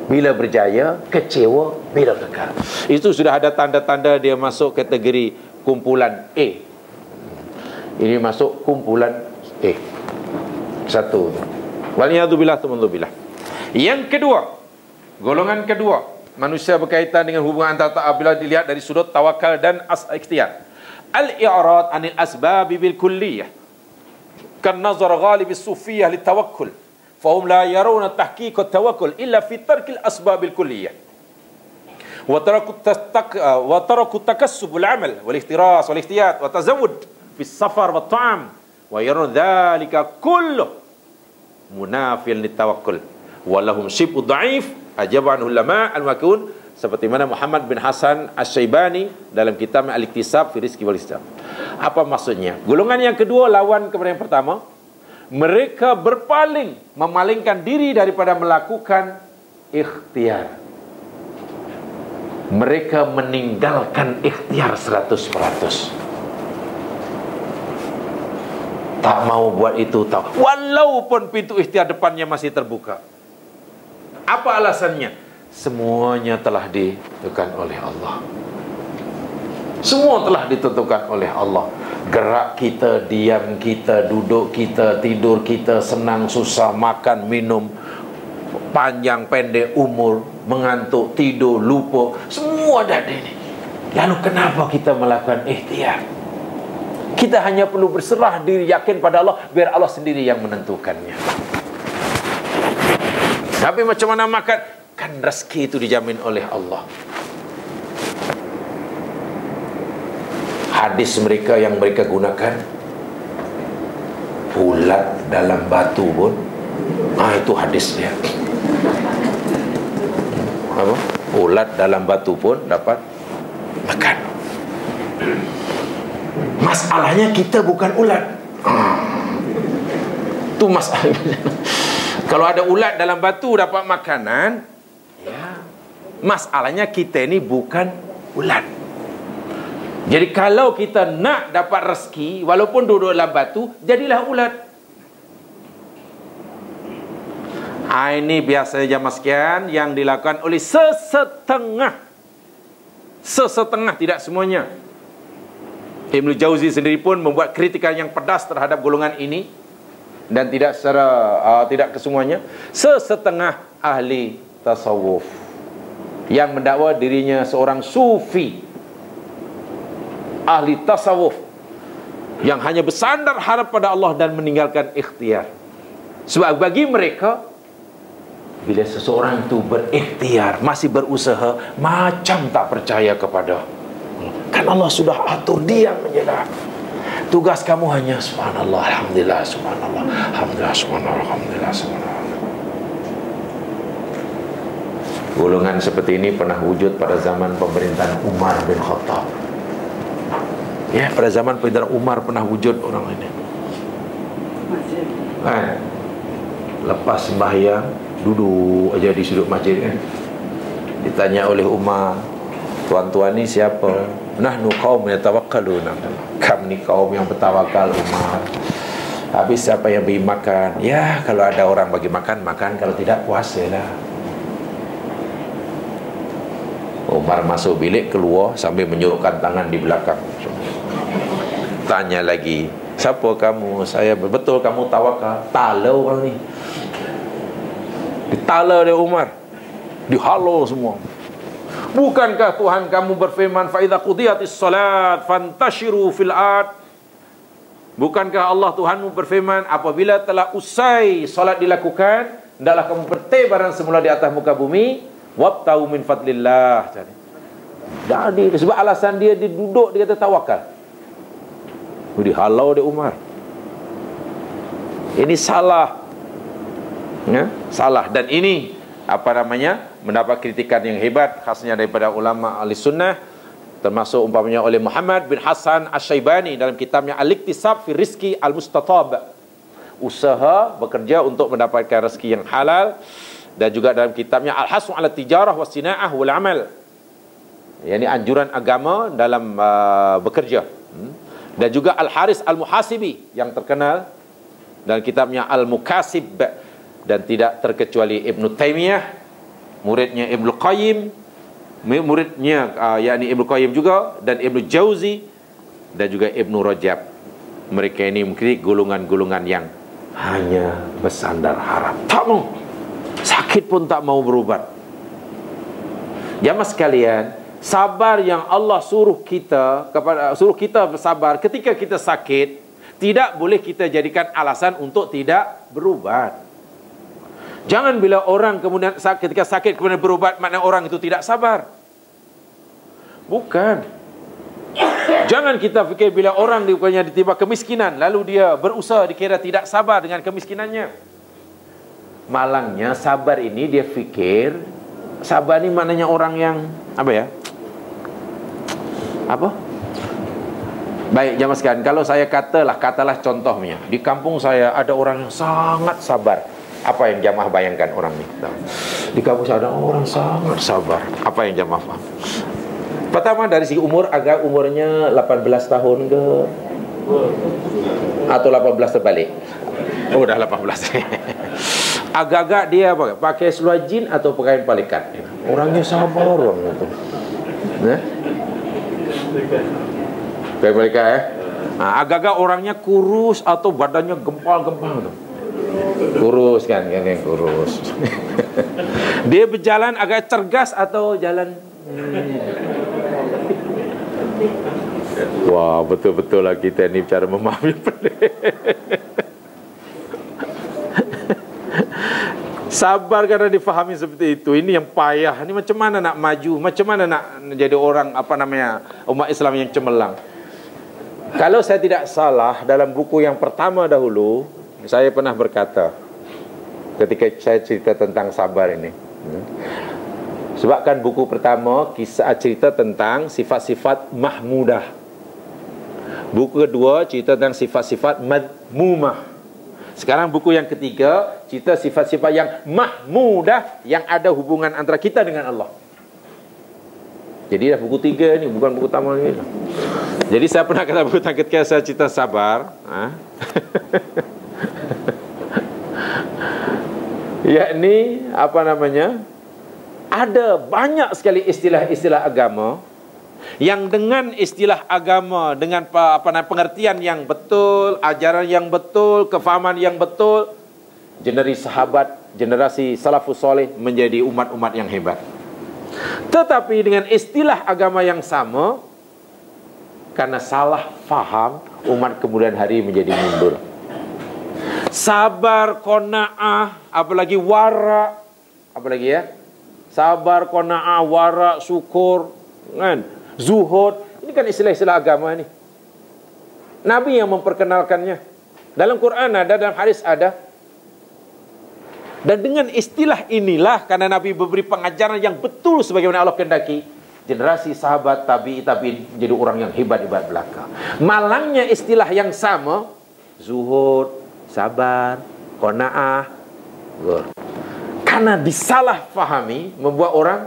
bila berjaya, kecewa bila gagal. Itu sudah ada tanda-tanda dia masuk kategori kumpulan A. Ini masuk kumpulan A. Satu. Waliyadzubillah tumanzubillah. Yang kedua, golongan kedua, manusia berkaitan dengan hubungan antara apabila dilihat dari sudut tawakal dan ikhtiar. Al-i'rad 'anil asbab bil kulliyah. Kan nazar ghalib as-sufiyah litawakkul. Fahum la yarawna tahqiq at-tawakkul illa fi tark al-asbab al-kulliyah. Wa taraku takassub al-amal wal ihtiras wal ihtiyat wa tazawwud fi as-safar wat ta'am wa yarawna dhalika kulluh munafil litawakkul walahum shibu dhaif ajaban ulama al-makun, seperti mana Muhammad bin Hasan Asy-Syaibani dalam kitab Al-Iktisab fi Rizqi wal Islam. Apa maksudnya? Golongan yang kedua lawan kepada yang pertama, mereka berpaling, memalingkan diri daripada melakukan ikhtiar. Mereka meninggalkan ikhtiar 100%. Tak mau buat itu, tak. Walaupun pintu ikhtiar depannya masih terbuka. Apa alasannya? Semuanya telah ditentukan oleh Allah. Semua telah ditentukan oleh Allah. Gerak kita, diam kita, duduk kita, tidur kita, senang, susah, makan, minum, panjang, pendek, umur, mengantuk, tidur, lupa, semua ada ini. Lalu kenapa kita melakukan ikhtiar? Kita hanya perlu berserah diri, yakin pada Allah, biar Allah sendiri yang menentukannya. Tapi macam mana makan? Kan rezeki itu dijamin oleh Allah. Hadis mereka yang mereka gunakan, ulat dalam batu pun, itu hadis dia. Apa? Ulat dalam batu pun dapat makan. Masalahnya kita bukan ulat. Itu masalahnya. Kalau ada ulat dalam batu dapat makanan, ya. Masalahnya kita ini bukan ulat. Jadi kalau kita nak dapat rezeki, walaupun duduk dalam batu, jadilah ulat. Ini biasanya jamaah sekian yang dilakukan oleh sesetengah, tidak semuanya. Ibnu Jauzi sendiri pun membuat kritikan yang pedas terhadap golongan ini, dan tidak tidak kesemuanya. Sesetengah ahli tasawuf yang mendakwa dirinya seorang sufi, ahli tasawuf yang hanya bersandar harap pada Allah dan meninggalkan ikhtiar. Sebab bagi mereka, bila seseorang itu berikhtiar, masih berusaha, macam tak percaya kepada Allah. Kan Allah sudah atur dia menjaga. Tugas kamu hanya subhanallah, alhamdulillah, subhanallah, alhamdulillah, subhanallah, alhamdulillah, subhanallah. Golongan seperti ini pernah wujud pada zaman pemerintahan Umar bin Khattab. Ya, pada zaman pemerintahan Umar pernah wujud orang ini. Lepas sembahyang, duduk aja di sudut masjid kan. Ditanya oleh Umar, tuan-tuan ni siapa? Nahnu qaum yatawakkaluna. Kami ni kaum yang bertawakal, Umar. Habis siapa yang beri makan? Ya, kalau ada orang bagi makan, makan. Kalau tidak, puasalah. Umar masuk bilik, keluar sambil menyurukkan tangan di belakang. Tanya lagi, siapa kamu? Saya, betul kamu tawakal? Tala orang ni. Ditala oleh Umar, dihalau semua. Bukankah Tuhan kamu berfirman, fa idza qudiyatis salat fantashiru fil ard? Bukankah Allah Tuhanmu berfirman, apabila telah usai salat dilakukan, hendaklah kamu bertebaran semula di atas muka bumi, wabtau min fadlillah. Jadi sebab alasan dia duduk, dia kata tawakal. Dihalau oleh Umar. Ini salah, ya? Salah. Dan ini mendapat kritikan yang hebat, khasnya daripada ulama ahli sunnah, termasuk umpamanya oleh Muhammad bin Hasan Asy-Syaibani dalam kitabnya Al-Iktisab fi Rizqi Al-Mustatab, usaha bekerja untuk mendapatkan rezeki yang halal. Dan juga dalam kitabnya Al-Hasu 'ala Tijarah wa Sina'ah wal 'Amal, yakni anjuran agama dalam bekerja. Dan juga Al-Haris Al-Muhasibi yang terkenal dalam kitabnya Al-Mukasib. Dan tidak terkecuali Ibn Taymiyah, muridnya Ibn Qayyim, muridnya yakni Ibn Qayyim juga, dan Ibn Jauzi, dan juga Ibn Rajab. Mereka ini mungkin golongan-golongan yang hanya bersandar harap, tak mau, sakit pun tak mau berubat. Jamaah sekalian, sabar yang Allah suruh kita bersabar ketika kita sakit, tidak boleh kita jadikan alasan untuk tidak berubat. Jangan bila orang kemudian ketika sakit kemudian berubat, makna orang itu tidak sabar. Bukan. Jangan kita fikir bila orang ditimpa kemiskinan lalu dia berusaha, dikira tidak sabar dengan kemiskinannya. Malangnya sabar ini dia fikir sabar ini maknanya orang yang baik, jamaah sekalian, kalau saya katalah contohnya, di kampung saya ada orang yang sangat sabar. Apa yang jamaah bayangkan orang ini? Di kampung saya ada orang sangat sabar. Apa yang jamaah faham? Pertama dari segi umur, agak umurnya 18 tahun ke atau 18 terbalik? Oh, dah 18. Agak-agak dia pakai seluar jin atau pakaian palikat. Orangnya sabar orang itu. Pakaian palikat agak-agak orangnya kurus atau badannya gempal-gempal tu. Kurus kan, kurus. Dia berjalan agak cergas atau jalan wah, betul-betul lah kita ni cara memahami pelik. Sabar karena difahami seperti itu. Ini yang payah. Ini macam mana nak maju, macam mana nak jadi orang umat Islam yang cemerlang. Kalau saya tidak salah, dalam buku yang pertama dahulu saya pernah berkata ketika saya cerita tentang sabar ini, sebabkan buku pertama kisah cerita tentang sifat-sifat mahmudah, buku kedua cerita tentang sifat-sifat madmumah. Sekarang buku yang ketiga cerita sifat-sifat yang mahmudah yang ada hubungan antara kita dengan Allah. Jadi dah buku 3 ni, bukan buku pertama ni. Jadi saya pernah kata buku ketika saya cerita sabar, yakni ada banyak sekali istilah-istilah agama yang dengan istilah agama, dengan pengertian yang betul, ajaran yang betul, kefahaman yang betul, generasi salafus soleh menjadi umat-umat yang hebat. Tetapi dengan istilah agama yang sama, Karena salah faham, umat kemudian hari menjadi mundur. Sabar, qanaah, apalagi wara, apalagi ya? Sabar, qanaah, wara, syukur, kan? Zuhud. Ini kan istilah-istilah agama nih. Nabi yang memperkenalkannya. Dalam Quran ada, dalam hadis ada. Dan dengan istilah inilah, karena Nabi memberi pengajaran yang betul sebagaimana Allah kehendaki, generasi sahabat tabi'in jadi orang yang hebat-hebat belaka. Malangnya istilah yang sama, zuhud, sabar, qanaah, karena disalah fahami, membuat orang.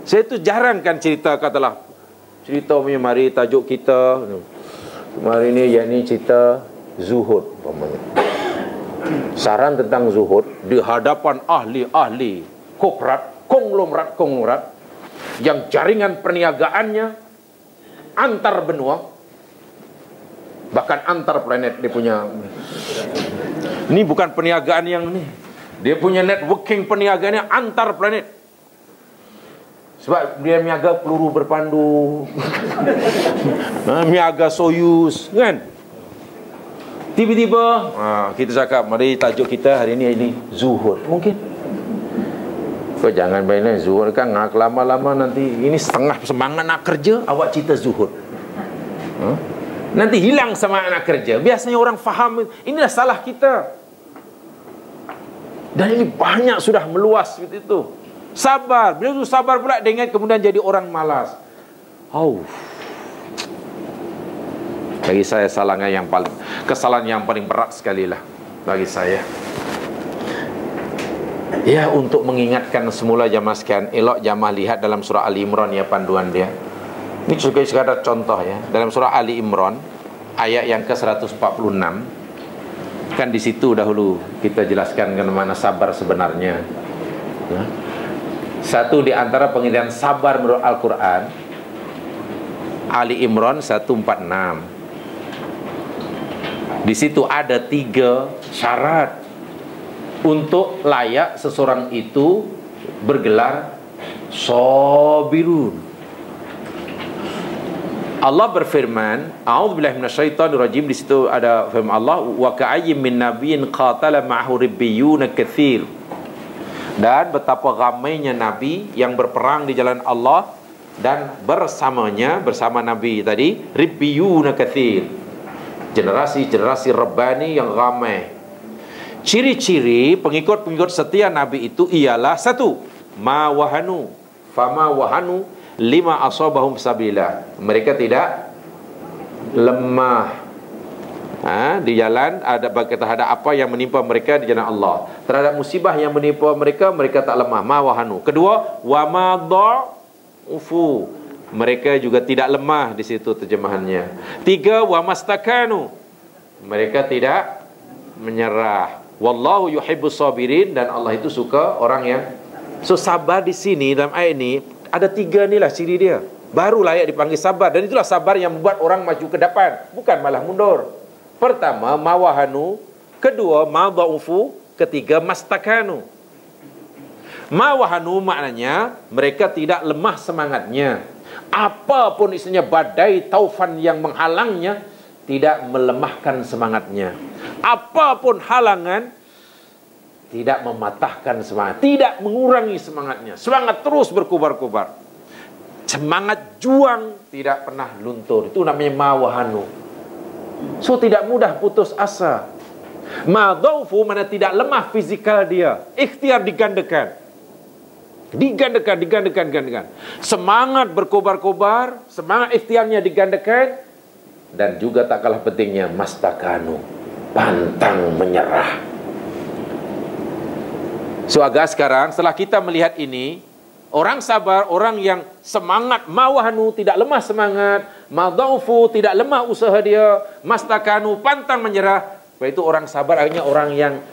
Saya itu jarang kan cerita, katalah cerita mari tajuk kita kemarin ini, yakni cerita zuhud umpamanya. Saran tentang zuhud di hadapan ahli-ahli konglomerat yang jaringan perniagaannya antar benua, bahkan antar planet. Dia punya, ini bukan perniagaan yang ini, dia punya networking perniagaannya antar planet. Sebab dia miaga peluru berpandu, miaga Soyuz, kan? Tiba-tiba kita cakap, mari tajuk kita hari ini zuhud. Mungkin kau jangan main zuhud kan, ngak lama-lama nanti ini setengah semangat nak kerja, awak cerita zuhud. Nanti hilang semangat nak kerja. Biasanya orang faham inilah salah kita. Dan ini banyak sudah meluas seperti itu. Sabar, bila itu sabar pula dengan kemudian jadi orang malas. Bagi saya kesalahan yang paling berat sekali lah bagi saya. Ya, untuk mengingatkan semula jamaah sekalian, elok jamaah lihat dalam surah Ali Imran ya, panduan dia. Ini juga sekadar contoh ya. Dalam surah Ali Imran ayat yang ke-146, kan di situ dahulu kita jelaskan bagaimana sabar sebenarnya. Ya. Satu di antara pengertian sabar menurut Al-Quran, Ali Imran 146. Di situ ada 3 syarat untuk layak seseorang itu bergelar sabirun. Allah berfirman, a'udzubillahi minasyaitonirrajim. Di situ ada firman Allah, wa ka'ayyim min nabiyyin qatala ma'ahu ribbiyuna katsir. Dan betapa ramainya nabi yang berperang di jalan Allah dan bersama nabi tadi ribbiyuna katsir. Generasi-generasi Rabbani yang ramai. Ciri-ciri pengikut-pengikut setia Nabi itu ialah 1, ma wahanu, fama wahanu lima asabahum sabilillah. Mereka tidak lemah di jalan terhadap apa yang menimpa mereka di jalan Allah. Terhadap musibah yang menimpa mereka, mereka tak lemah. Ma wahanu. Kedua, wa ma dha'ufu. Mereka juga tidak lemah, di situ terjemahannya. 3, wa mastakanu. Mereka tidak menyerah. Wallahu yuhibbus sabirin, dan Allah itu suka orang yang sabar. Di sini dalam ayat ini ada 3 inilah ciri dia. Baru layak dipanggil sabar, dan itulah sabar yang membuat orang maju ke depan, bukan malah mundur. Pertama, mawahanu. Kedua, madha'ufu. Ketiga, mastakanu. Mawahanu maknanya mereka tidak lemah semangatnya. Apapun isinya badai taufan yang menghalangnya, tidak melemahkan semangatnya. Apapun halangan, tidak mematahkan semangat, tidak mengurangi semangatnya. Semangat terus berkobar-kobar. Semangat juang tidak pernah luntur. Itu namanya mawahanu. So tidak mudah putus asa. Madhaufu mana tidak lemah fizikal dia. Ikhtiar digandakan. Digandakan. Semangat berkobar-kobar, semangat ikhtiarnya digandakan. Dan juga tak kalah pentingnya mastakanu, pantang menyerah. So agak sekarang setelah kita melihat ini, orang sabar, orang yang semangat, mawahanu tidak lemah semangat, madhaufu tidak lemah usaha dia, mastakanu pantang menyerah. Itu orang sabar, akhirnya orang yang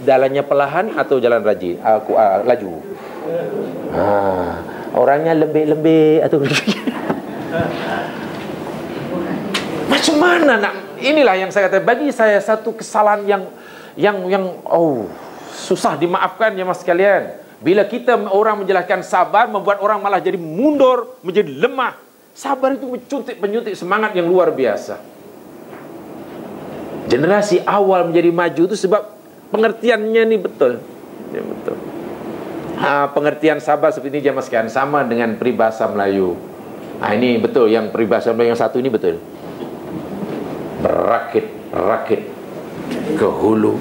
jalannya perlahan atau jalan rajin, laju. Orangnya lembek-lembek atau macam mana nak? Inilah yang saya kata, bagi saya satu kesalahan yang susah dimaafkan ya mas sekalian. Bila kita orang menjelaskan sabar, membuat orang malah jadi mundur, menjadi lemah. Sabar itu penyuntik semangat yang luar biasa. Generasi awal menjadi maju itu sebab pengertiannya ini betul. Ya, betul. Pengertian sabar seperti ini jamaah sekalian sama dengan peribahasa Melayu. Ini betul, yang peribahasa Melayu yang satu ini betul. Berakit-rakit ke hulu,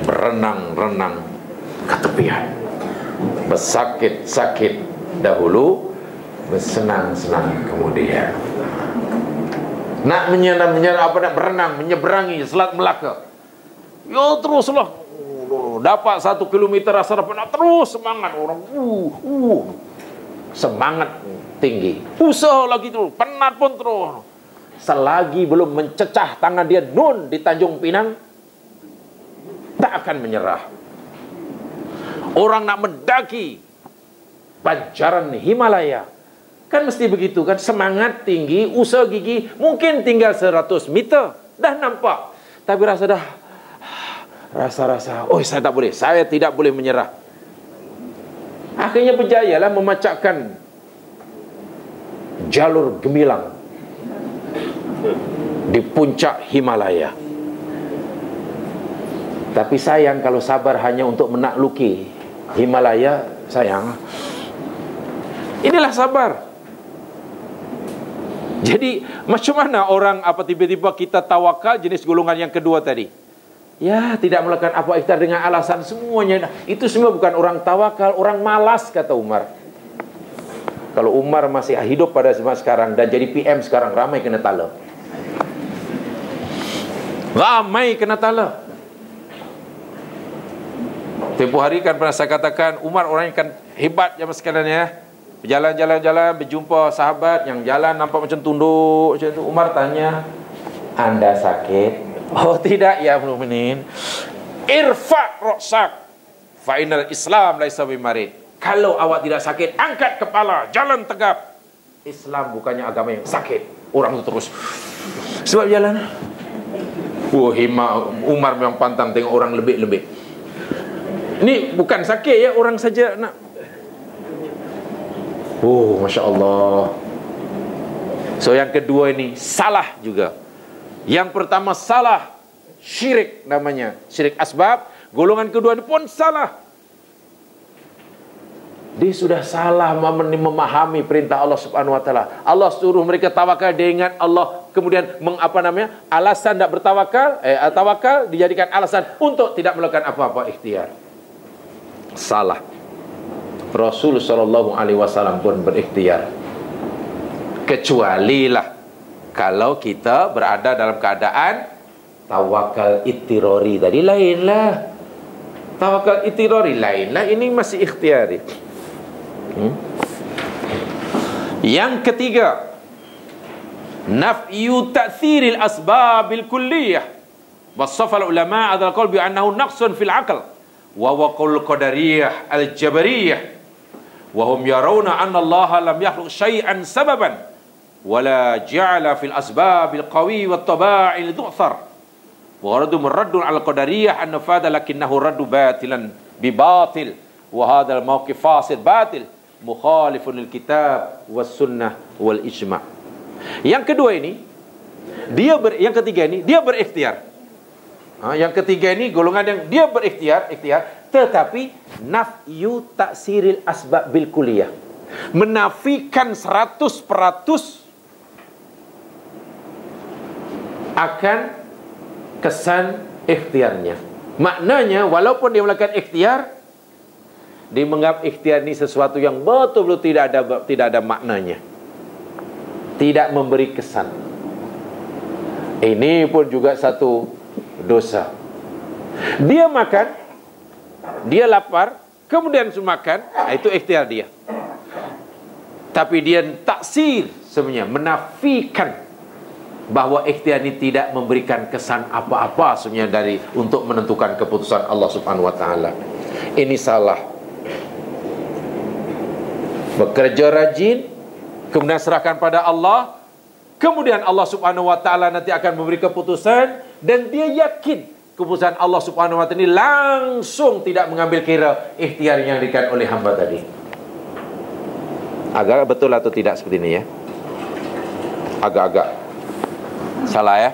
berenang-renang ke tepian. Bersakit-sakit dahulu, bersenang-senang kemudian. Nak berenang, menyeberangi Selat Melaka. Yo teruslah. Dapat 1 kilometer rasa dapat nak terus semangat orang. Semangat tinggi. Usaha lagi terus, penat pun terus. Selagi belum mencecah tangan dia nun di Tanjung Pinang, tak akan menyerah. Orang nak mendaki pancaran Himalaya, kan mesti begitu kan, semangat tinggi, usaha gigi, mungkin tinggal 100 meter dah nampak, tapi rasa oh saya tidak boleh menyerah. Akhirnya berjayalah memacakkan jalur gemilang di puncak Himalaya. Tapi sayang kalau sabar hanya untuk menakluki Himalaya, sayang. Inilah sabar. Jadi macam mana orang tiba-tiba kita tawakal jenis golongan yang kedua tadi? Ya, tidak melakukan apa ikhtiar dengan alasan semuanya. Itu semua bukan orang tawakal, orang malas, kata Umar. Kalau Umar masih hidup pada zaman sekarang dan jadi PM sekarang, ramai kena tala. Ramai kena tala. Tempoh hari kan pernah saya katakan, Umar orang yang kan hebat zaman sekalian ya. Berjalan-jalan, berjumpa sahabat yang jalan nampak macam tunduk macam tu. Umar tanya, "Anda sakit?" "Oh tidak ya mukminin." "Irfa' ra'sak fa innal Islam laisa bimarid." Kalau awak tidak sakit, angkat kepala, jalan tegap. Islam bukannya agama yang sakit. Orang itu terus sebab jalan. Umar memang pantang tengok orang lebih-lebih. Ini bukan sakit ya, orang saja nak. Masya Allah. So yang kedua ini salah juga. Yang pertama salah, syirik namanya, syirik asbab. Golongan kedua ini pun salah. Dia sudah salah memahami perintah Allah Subhanahu wa taala. Allah suruh mereka tawakal, dia ingat Allah, kemudian alasan tak bertawakal, tawakal dijadikan alasan untuk tidak melakukan apa-apa ikhtiar. Salah. Rasul sallallahu alaihi wasallam pun berikhtiar. Kecualilah kalau kita berada dalam keadaan tawakal ittirari tadi lainlah. Tawakal ittirari lainlah, ini masih ikhtiari. Yang ketiga, nafyu ta'thiril asbabil kulliyah. Wasafal ulama adzal qaul bi annahu naqsun fil aql wa waqul qadariyah al-jabariyah. Wahum yarawna anna Allah lam yakhluq syai'an sababan wala ja'ala fil asbabil qawi wat taba'il du'thar. Wa raddu muraddun al qadariyah an nafada lakinnahu raddu batilan bi batil wa hadha al mawqif fasid batil mukhalifun lil kitab was sunnah wal ijma'. Yang kedua ini yang ketiga ini dia berikhtiar. Yang ketiga ini golongan yang dia berikhtiar, tetapi nafyu taksiril asbab bil kulliyah, menafikan 100% akan kesan ikhtiarnya. Maknanya walaupun dia melakukan ikhtiar, dia menganggap ikhtiar ini sesuatu yang betul-betul tidak ada maknanya, tidak memberi kesan. Ini pun juga satu dosa. Dia makan, dia lapar, kemudian makan, itu ikhtiar dia. Tapi dia taksir sebenarnya, menafikan bahwa ikhtiar ini tidak memberikan kesan apa-apa sebenarnya dari untuk menentukan keputusan Allah Subhanahu wa taala. Ini salah. Bekerja rajin, kemudian serahkan pada Allah, kemudian Allah Subhanahu wa taala nanti akan memberi keputusan, dan dia yakin keputusan Allah Subhanahu wa taala ini langsung tidak mengambil kira ikhtiar yang diberikan oleh hamba tadi. Agak betul atau tidak seperti ini ya? agak-agak salah ya.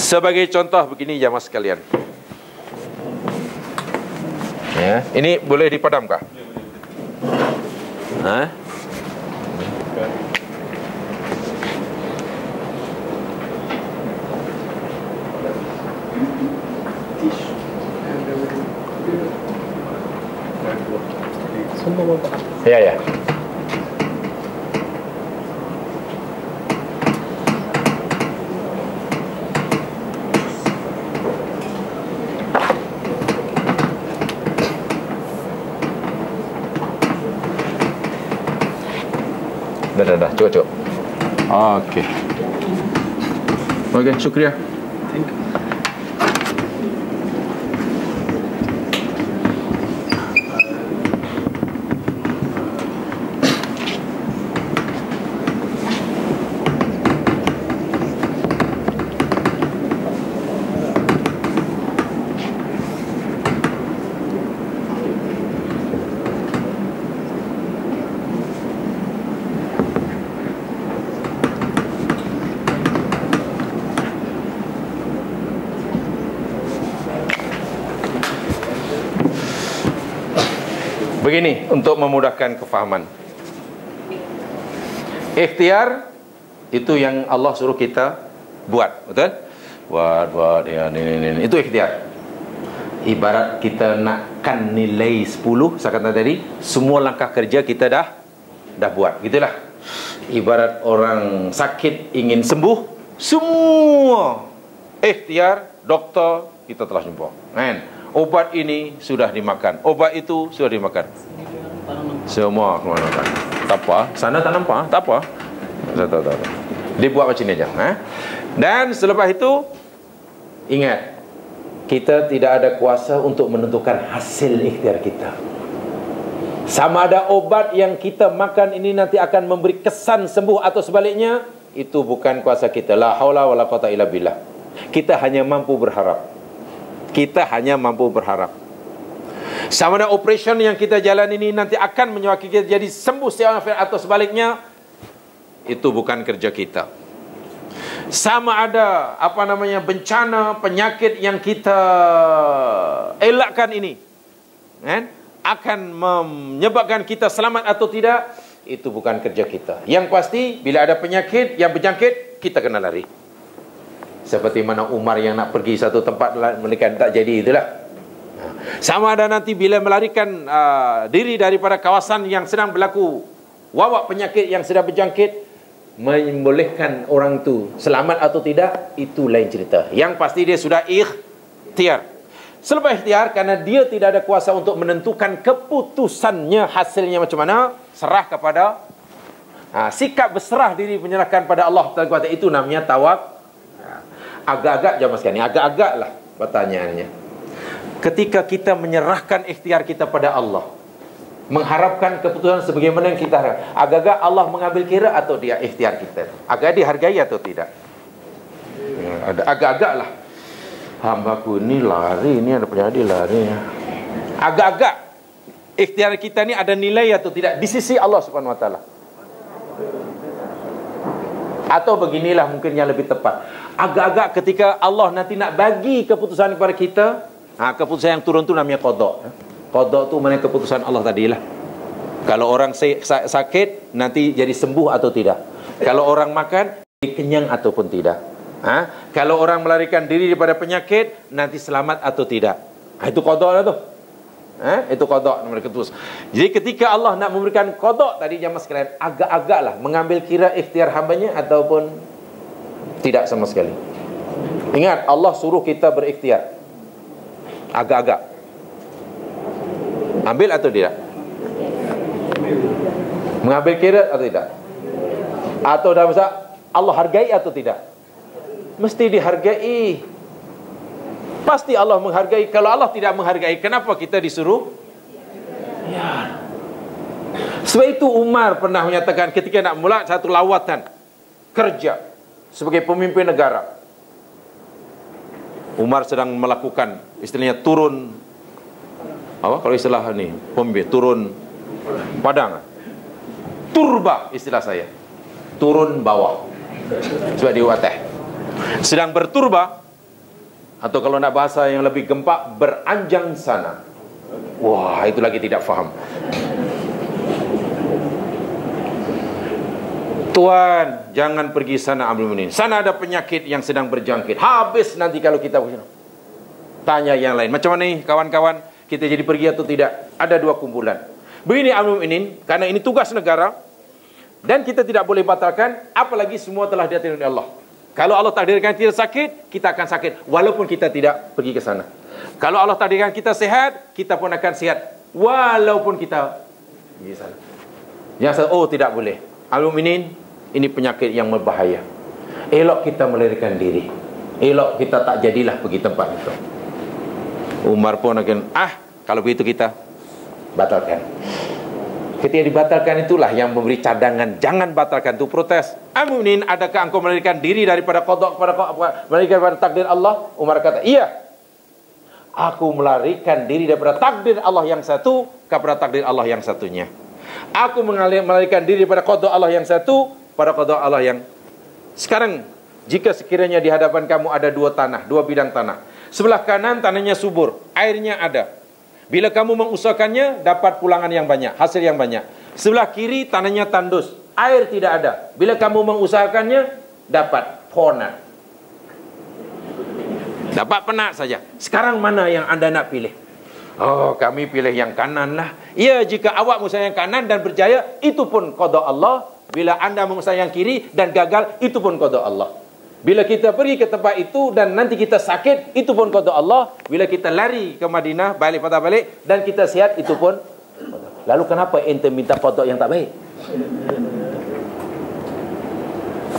Sebagai contoh begini jamaah sekalian. Ya, ini boleh dipadamkah? Hah? Ya, ya. Dah, cukup. Okey. Okey, syukriah. Begini untuk memudahkan kefahaman. Ikhtiar itu yang Allah suruh kita buat, betul? Buat ya ini. Itu ikhtiar. Ibarat kita nakkan nilai 10, saya kata tadi, semua langkah kerja kita dah buat, gitulah. Ibarat orang sakit ingin sembuh, semua ikhtiar doktor kita telah jumpa. Kan? Obat ini sudah dimakan, obat itu sudah dimakan, semua kemana-mana. Tak apa, sana tak nampak, tak apa. Dia buat macam ni aja. Dan selepas itu, ingat, kita tidak ada kuasa untuk menentukan hasil ikhtiar kita. Sama ada obat yang kita makan ini nanti akan memberi kesan sembuh atau sebaliknya, itu bukan kuasa kita. La haula wala quwata illa billah. Kita hanya mampu berharap. Sama ada operation yang kita jalan ini nanti akan menyebabkan kita jadi sembuh secara atau sebaliknya, itu bukan kerja kita. Sama ada bencana, penyakit yang kita elakkan ini, kan, akan menyebabkan kita selamat atau tidak, itu bukan kerja kita. Yang pasti bila ada penyakit yang berjangkit, kita kena lari. Seperti mana Umar yang nak pergi satu tempat melarikan, tak jadi, itulah. Sama ada nanti bila melarikan diri daripada kawasan yang sedang berlaku wabak penyakit yang sedang berjangkit, membolehkan orang itu selamat atau tidak, itu lain cerita. Yang pasti dia sudah ikhtiar. Selepas ikhtiar, karena dia tidak ada kuasa untuk menentukan keputusannya, hasilnya macam mana, serah kepada sikap berserah diri, menyerahkan pada Allah Taala, itu namanya tawakal. Agak-agak jamaah sekalian, agak-agak lah pertanyaannya. Ketika kita menyerahkan ikhtiar kita pada Allah, mengharapkan keputusan sebagaimana yang kita harapkan, agak-agak Allah mengambil kira atau dia ikhtiar kita? Agak dihargai atau tidak? Ada agak-agak lah. Hambaku ini lari, ini ada penyakit lari. Agak-agak ikhtiar kita ni ada nilai atau tidak di sisi Allah Subhanahu Wa Taala? Atau beginilah mungkin yang lebih tepat, agak-agak ketika Allah nanti nak bagi keputusan kepada kita, keputusan yang turun tu namanya qada. Qada tu maknanya keputusan Allah tadilah. Kalau orang sakit nanti jadi sembuh atau tidak. Kalau orang makan jadi kenyang ataupun tidak. Kalau orang melarikan diri daripada penyakit nanti selamat atau tidak. Itu qada lah tu. Itu qada nomor keputus. Jadi ketika Allah nak memberikan qada tadi jamaah sekalian, agak-agaklah mengambil kira ikhtiar hambanya ataupun tidak sama sekali. Ingat, Allah suruh kita berikhtiar. Agak-agak. Ambil atau tidak? Mengambil kira atau tidak? Atau dalam bahasa Allah hargai atau tidak? Mesti dihargai. Pasti Allah menghargai. Kalau Allah tidak menghargai, kenapa kita disuruh? Ya. Sebab itu Umar pernah menyatakan ketika nak mula satu lawatan kerja sebagai pemimpin negara, Umar sedang melakukan istilahnya turun, kalau istilah ni pemimpin turun padang, turba istilah saya. turun bawah. Sebab dia watah. Sedang berturba, atau kalau nak bahasa yang lebih gempak, beranjang sana. Wah, itu lagi tidak faham. Tuan, jangan pergi sana Amirul Mukminin. Sana ada penyakit yang sedang berjangkit. Habis nanti kalau kita tanya yang lain. Macam mana nih kawan-kawan? Kita jadi pergi atau tidak? Ada dua kumpulan. Begini Amirul Mukminin, karena ini tugas negara dan kita tidak boleh batalkan, apalagi semua telah diatur oleh Allah. Kalau Allah takdirkan kita sakit, kita akan sakit walaupun kita tidak pergi ke sana. Kalau Allah takdirkan kita sehat, kita pun akan sehat walaupun kita pergi ke sana. Yang tidak boleh. Amirul Mukminin, ini penyakit yang berbahaya. Elok kita melarikan diri. Elok kita tak jadilah pergi tempat itu. Umar pun akan, kalau begitu kita batalkan. Ketika dibatalkan itulah yang memberi cadangan, jangan batalkan, itu protes. Amirul Mukminin, adakah engkau melarikan diri daripada qada melarikan daripada takdir Allah? Umar kata, iya. Aku melarikan diri daripada takdir Allah yang satu kepada takdir Allah yang satunya. Aku melarikan diri daripada qada Allah yang satu pada qada Allah yang. Sekarang jika sekiranya di hadapan kamu ada dua bidang tanah. Sebelah kanan tanahnya subur, airnya ada. Bila kamu mengusahakannya, dapat pulangan yang banyak, hasil yang banyak. Sebelah kiri tanahnya tandus, air tidak ada. Bila kamu mengusahakannya, dapat ponat. Dapat penak saja. Sekarang mana yang anda nak pilih? Oh, kami pilih yang kanan lah. Ya, jika awak mengusaha yang kanan dan berjaya, itu pun qada Allah. Bila anda mengusaha yang kiri dan gagal, itu pun qada Allah. Bila kita pergi ke tempat itu dan nanti kita sakit, itu pun qada Allah. Bila kita lari ke Madinah, patah balik dan kita sihat, itu pun. Lalu kenapa ente minta qada yang tak baik?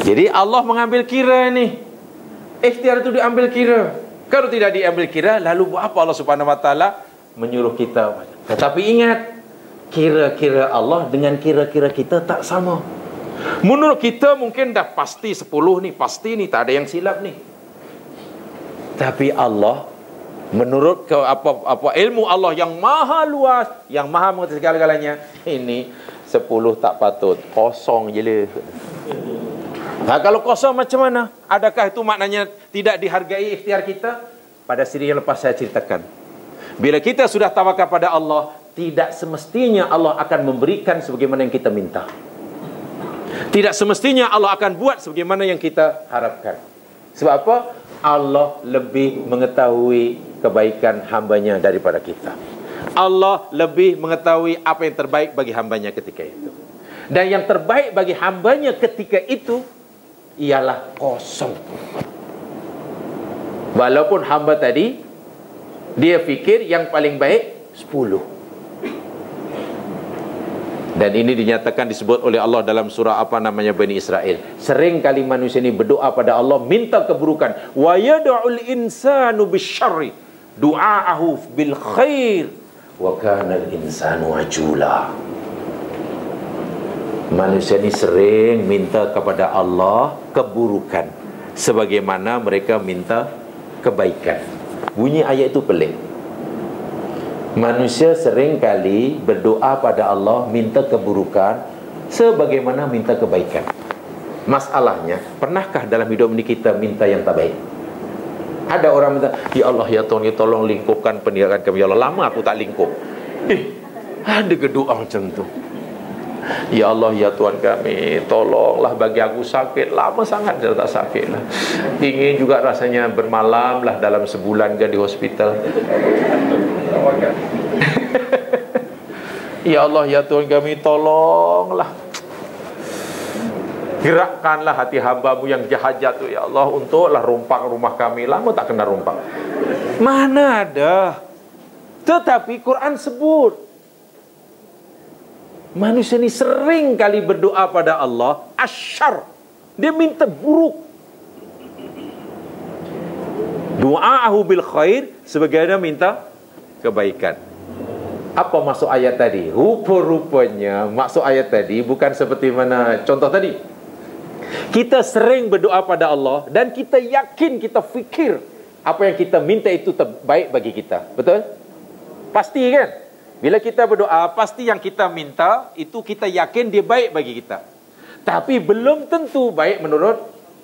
Jadi Allah mengambil kira ni. Ikhtiar itu diambil kira. Kalau tidak diambil kira, lalu buat apa Allah Subhanahu Wa Taala menyuruh kita? Tetapi ingat, kira-kira Allah dengan kira-kira kita tak sama. Menurut kita mungkin dah pasti 10 nih, pasti nih, tak ada yang silap nih. Tapi Allah, menurut ilmu Allah yang maha luas, yang maha mengerti segala-galanya, ini 10 tak patut, kosong je lah. Kalau kosong macam mana? Adakah itu maknanya tidak dihargai ikhtiar kita? Pada siri yang lepas saya ceritakan, bila kita sudah tawakal pada Allah, tidak semestinya Allah akan memberikan sebagaimana yang kita minta. Tidak semestinya Allah akan buat sebagaimana yang kita harapkan. Sebab apa? Allah lebih mengetahui kebaikan hambanya daripada kita. Allah lebih mengetahui apa yang terbaik bagi hambanya ketika itu. Dan yang terbaik bagi hambanya ketika itu ialah kosong. Walaupun hamba tadi dia fikir yang paling baik 10. Dan ini dinyatakan disebut oleh Allah dalam surah Bani Israel. Sering kali manusia ini berdoa pada Allah minta keburukan. Wa yad'ul insanu bisyarri du'aahu bil khair wa kana al insanu ajula. Manusia ini sering minta kepada Allah keburukan sebagaimana mereka minta kebaikan. Bunyi ayat itu pelik. Manusia sering kali berdoa pada Allah minta keburukan sebagaimana minta kebaikan. Masalahnya, pernahkah dalam hidup ini kita minta yang tak baik? Ada orang minta, ya Allah ya Tuhan, ya tolong lingkupkan pendidikan kami. Ya Allah, lama aku tak lingkup. Ada doa macam tu. Ya Allah ya Tuhan kami, tolonglah bagi aku sakit. Lama sangat dia tak sakit lah. Ingin juga rasanya bermalam lah dalam sebulan ke di hospital. Ya Allah ya Tuhan kami, tolonglah gerakkanlah hati hamba-Mu yang jahat tu ya Allah, untuklah rompak rumah kami. Lama tak kena rompak. Mana ada. Tetapi Quran sebut manusia ni sering kali berdoa pada Allah asyar. Dia minta buruk. Du'aahu bil khair sebagaimana minta kebaikan. Apa maksud ayat tadi? Rupa-rupanya maksud ayat tadi bukan seperti mana contoh tadi. Kita sering berdoa pada Allah dan kita yakin, kita fikir apa yang kita minta itu terbaik bagi kita. Betul? Pasti kan? Bila kita berdoa, pasti yang kita minta itu kita yakin dia baik bagi kita. tapi belum tentu baik menurut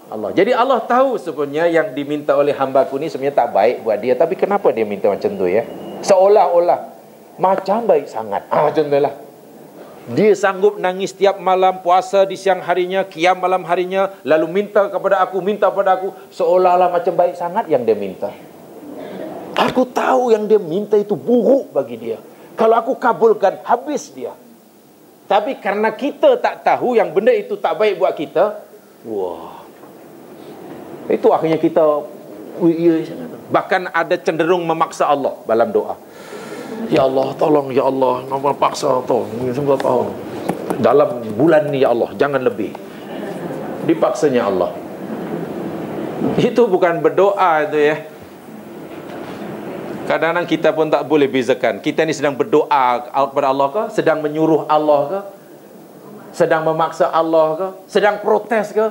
Allah. Jadi Allah tahu sebenarnya yang diminta oleh hamba-Ku ni sebenarnya tak baik buat dia, tapi kenapa dia minta macam tu ya? Seolah-olah macam baik sangat. Contohlah, dia sanggup nangis tiap malam, puasa di siang harinya, qiyam malam harinya, lalu minta kepada aku, seolah-olah macam baik sangat yang dia minta. Aku tahu yang dia minta itu buruk bagi dia. Kalau aku kabulkan, habis dia. Tapi karena kita tak tahu yang benda itu tak baik buat kita, wah, itu akhirnya kita bahkan ada cenderung memaksa Allah dalam doa. Ya Allah, tolong ya Allah, nombor paksa tolong, dalam bulan ni ya Allah, jangan lebih. Dipaksanya Allah. Itu bukan berdoa itu ya. Kadang-kadang kita pun tak boleh bezakan. Kita ni sedang berdoa kepada Allah ke? Sedang menyuruh Allah ke? Sedang memaksa Allah ke? Sedang protes ke?